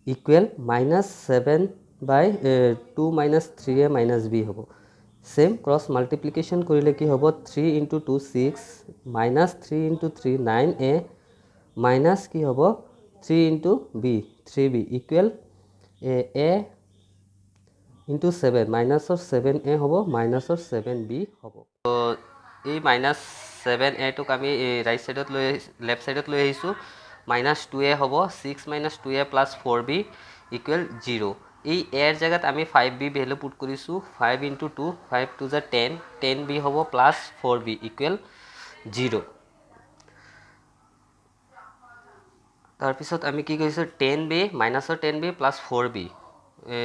equal -7 বাই 2 মাইনাছ 3a মাইনাছ b হ'ব সেম ক্ৰছ মাল্টিপ্লিকেশ্যন কৰিলে কি হ'ব 3 into 2 6 minus 3 into 3 9a minus কি হ'ব 3 into b 3b equal a into 7 মাইনাছৰ 7a হ'ব মাইনাছৰ 7b হ'ব তো এই মাইনাছ 7a টোক আমি ৰাইট সাইডত লৈ লেফট সাইডত লৈ আহিছোঁ মাইনাছ 2a হ'ব 6 minus 2a plus 4b equal 0 এই এৰ জায়গাত আমি 5b ভ্যালু পুট কৰিছোঁ 5 ইনটু 2 5 2 যা 10 10b হ'ব প্লাছ 4b ইকুৱেল 0 তাৰপিছত আমি কি কৰিছোঁ 10b মাইনাছৰ 10b plus 4b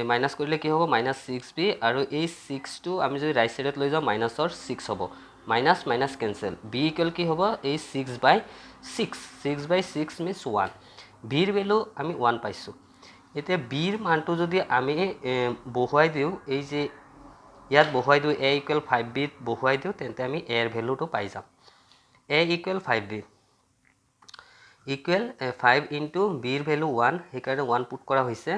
minus কৰিলে কি হ'ব মাইনাছ 6b আৰু এই 6 টো আমি যদি ৰাইট সাইডত লৈ যাওঁ মাইনাছৰ 6 হ'ব minus minus cancel b equal কি হ'ব এই 6/6 মিন্স 1 bৰ ভ্যালু আমি 1 পাইছোঁ এতিয়া bৰ মানটো যদি আমি বহুৱাই দিওঁ এই যে ইয়াত বহুৱাই দিওঁ a ইকুৱেল 5b বহুৱাই দিওঁ তেন্তে আমি a ৰ ভ্যালুটো পাই যাম a equal 5b equal 5 into bৰ ভ্যালু 1 সেইকাৰণে 1 পুট কৰা হৈছে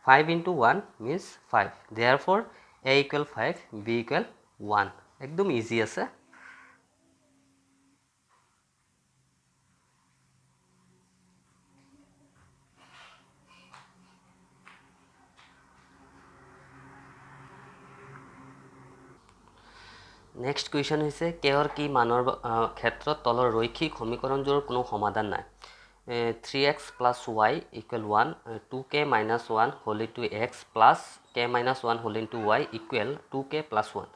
5 into 1 means 5 therefore a equal 5 b equal 1 একদম ইজি আছে নেক্সট কুৱেশ্যন হৈছে কেৰ কি মানৰ ক্ষেত্ৰত তলৰ ৰৈখিক সমীকৰণযোৰৰ কোনো সমাধান নাই 3x plus y equal 1 2k minus 1 whole into x plus k minus 1 whole into y equal 2k plus 1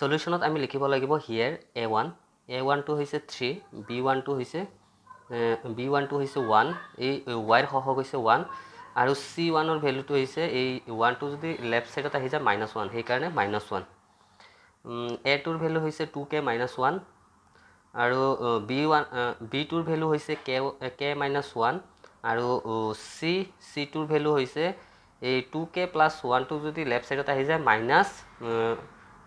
solutionত আমি লিখিব লাগিব here a1 টো হৈছে 3 b1 টো হৈছে 1 এই y ৰ সহগ হৈছে 1 আৰু c1 ৰ ভ্যালুটো হৈছে এই 1 টো যদি লেফট সাইডত আহি যায় -1 সেই কাৰণে -1 a2 ৰ ভ্যালু হৈছে 2k minus 1 আৰু b2 ৰ ভ্যালু হৈছে k minus 1 আৰু c2 ৰ ভ্যালু হৈছে এই 2k plus 1 টো যদি লেফট সাইডত আহি যায় minus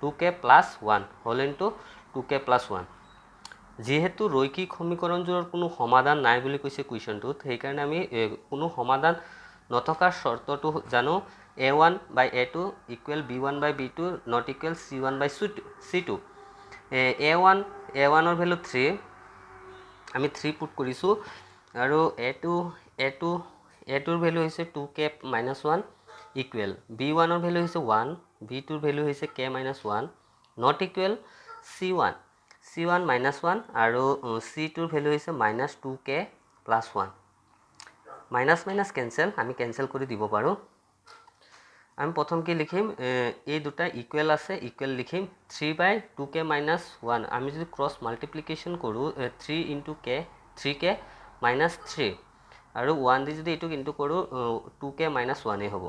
2k plus 1 whole into 2k plus 1 যেহেতু রৈখিক সমীকৰণযোৰৰ কোনো সমাধান নাই বুলি কৈছে কুৱেশ্যনটোত সেই কাৰণে আমি কোনো সমাধান নথকাৰ শৰ্তটো জানো a1 by a2 equal b1 by b2 not equal c1 by c2 a1 ৰ ভ্যালু 3 আমি 3 পুট কৰিছো আৰু a2 ৰ ভ্যালু হৈছে 2k minus 1 equal b1 ৰ ভ্যালু হৈছে 1 b2 ৰ ভ্যালু হৈছে k minus 1 not equal c1 minus 1 আৰু c2 ৰ ভ্যালু হৈছে minus 2k plus 1 minus minus cancel আমি cancel কৰি দিব পাৰো আমি প্ৰথম কি লিখিম এই দুটা ইকুৱেল আছে ইকুৱেল লিখিম 3/2k minus 1 আমি যদি ক্ৰছ মাল্টিপ্লিকেশ্যন কৰো 3 into k 3k minus 3 আৰু 1 দি যদি এটো ইনটু কৰো 2k minus 1 এ হ'ব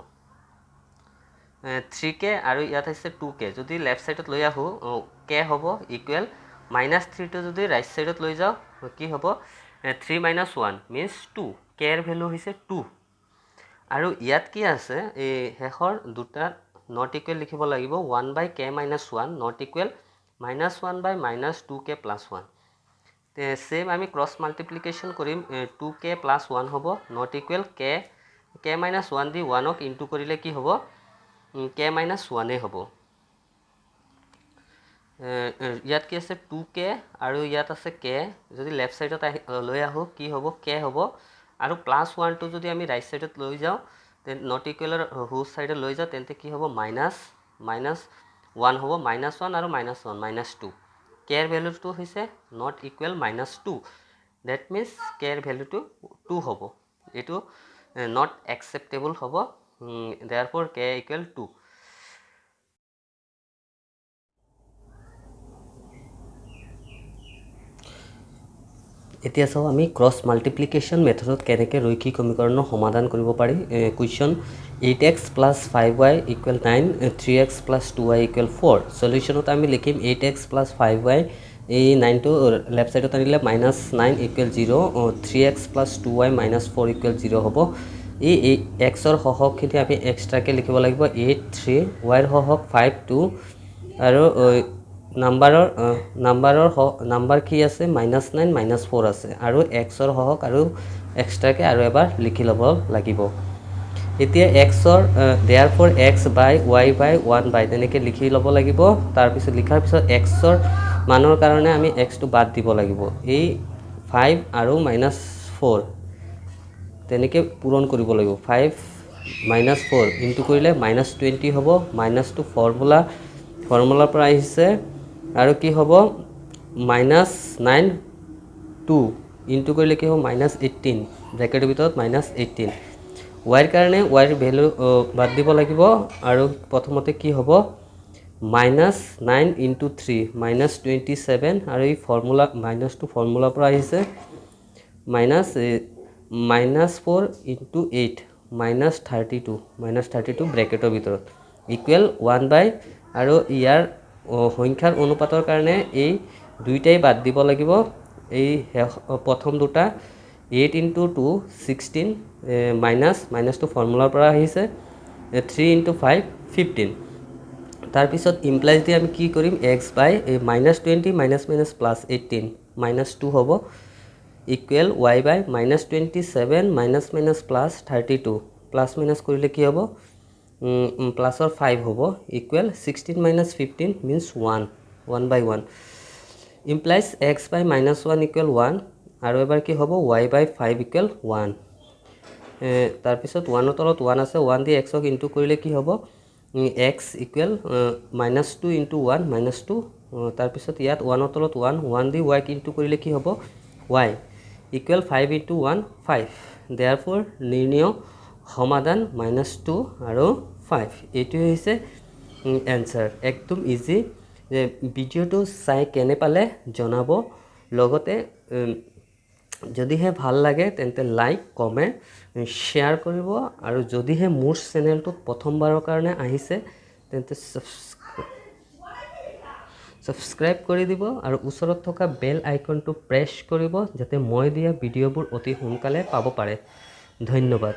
3k আৰু ইয়াত আছে 2k যদি লেফট সাইডত লৈ আহো k হ'ব ইকুৱেল -3 টো যদি ৰাইট সাইডত লৈ যাও কি হ'ব 3 minus 1 means 2 k ৰ ভ্যালু হৈছে 2 আৰু ইয়াত কি আছে এই হেখৰ দুটা not equal লিখিব লাগিব 1/k minus 1 not equal -1/-2k plus 1 তে সেম আমি ক্রস মাল্টিপ্লিকেশন কৰিম 2k plus 1 হ'ব not equal k minus 1 দি 1 ক ইনটু কৰিলে কি হ'ব k minus 1 এ হ'ব ইয়াত কি আছে 2k আৰু ইয়াত আছে k যদি লেফট সাইডত লৈ আহো কি হ'ব k হ'ব আৰু +1 টো যদি আমি ৰাইট সাইডত লৈ যাও তেন not equal ৰ হু সাইডত লৈ যাও তেন্তে কি হ'ব -1 হ'ব -1 আৰু -1 -2 k ৰ ভ্যালুটো হৈছে not equal -2 that means k ৰ ভ্যালুটো 2 হ'ব এটো not acceptable হ'ব therefore k equal 2 এতিয়া চাও আমি ক্রস মাল্টিপ্লিকেশন মেথডত কেনেকৈ রৈখিক সমীকৰণৰ সমাধান কৰিব পাৰি question 8x + 5y = 9 3x + 2y = 4 সলিউশনত আমি লিখিম 8x + 5y এই 9 টো লেফট সাইডত আনিলে -9 = 0 3x + 2y - 4 = 0 হ'ব এই x ৰ সহগখিনি আমি এক্সট্ৰাকে লিখিব লাগিব 8 3 y ৰ সহগ 5 2 আৰু নাম্বাৰৰ কি আছে -9 -4 আছে আৰু x ৰ সহগ আৰু এক্সট্ৰাকে আৰু এবাৰ লিখি ল'ব লাগিব এতিয়া এক্সৰ দেয়াৰফৰ এক্স বাই ৱাই বাই 1 বাই তেনেকৈ লিখি ল'ব লাগিব তাৰপিছত লিখাৰ পিছত এক্সৰ মানৰ কাৰণে আমি এক্সটো বাদ দিব লাগিব এই 5 আৰু -4 তেনেকৈ পূৰণ কৰিব লাগিব 5 -4 ইনটু কৰিলে -20 হ'ব মাইনাছটো ফৰ্মুলাৰ পৰা আহিছে আৰু কি হ'ব -9 2 ইনটু কৰিলে কি হ'ব -18 ব্ৰেকেটৰ ভিতৰত -18 ৱাইৰ কাৰণে ৱাইৰ ভেলু বাদ দিব লাগিব আৰু প্ৰথমতে কি হ'ব -9 ইনটু 3 -27 আৰু এই ফৰ্মুলা মাইনাছটো ফৰ্মুলাৰ পৰা আহিছে -4 ইনটু 8 -32 ব্ৰেকেটৰ ভিতৰত ইকুৱেল 1 বাই আৰু ইয়াৰ সংখ্যাৰ অনুপাতৰ কাৰণে এই দুইটাই বাদ দিব লাগিব এই প্ৰথম দুটা 8 ইনটু 2 16 মাইনাছটো ফৰ্মুলাৰ পৰা আহিছে 3 ইনটু 5 15 তাৰপিছত ইমপ্লাইজ দি আমি কি কৰিম x বাই -20 -+18 -2 হ'ব ইকুৱেল y বাই -27 -+32 প্লাছ মাইনাছ কৰিলে কি হ'ব প্লাছৰ 5 হ'ব ইকুৱেল 16 - 15 মিনছ 1 বাই 1 ইমপ্লাইজ x বাই -1 ইকুৱেল 1 আৰু এবাৰ কি হ'ব y বাই 5 ইকুৱেল 1 তাৰপিছত 1ৰ তলত 1 আছে 1 দি x ক ইনটু কৰিলে কি হ'ব x ইকুৱেল -2 ইনটু 1 -2 তাৰপিছত ইয়াত 1ৰ তলত 1 দি y ইনটু কৰিলে কি হ'ব y ইকুৱেল 5 ইনটু 1 5 দেয়াৰফৰ নিৰ্ণয় সমাধান -2 আৰু 5 এইটোৱে হৈছে এনসাৰ একদম ইজি যে ভিডিঅ'টো চাই কেনে পালে জনাব লগতে যদিহে ভাল লাগে তেন্তে লাইক কমেণ্ট শ্বেয়াৰ কৰিব আৰু যদিহে মোৰ চেনেলটোত প্ৰথমবাৰৰ কাৰণে আহিছে তেন্তে সাবস্ক্ৰাইব কৰি দিব আৰু ওচৰত থকা বেল আইকনটো প্ৰেছ কৰিব যাতে মই দিয়া ভিডিঅ'বোৰ অতি সোনকালে পাব পাৰে ধন্যবাদ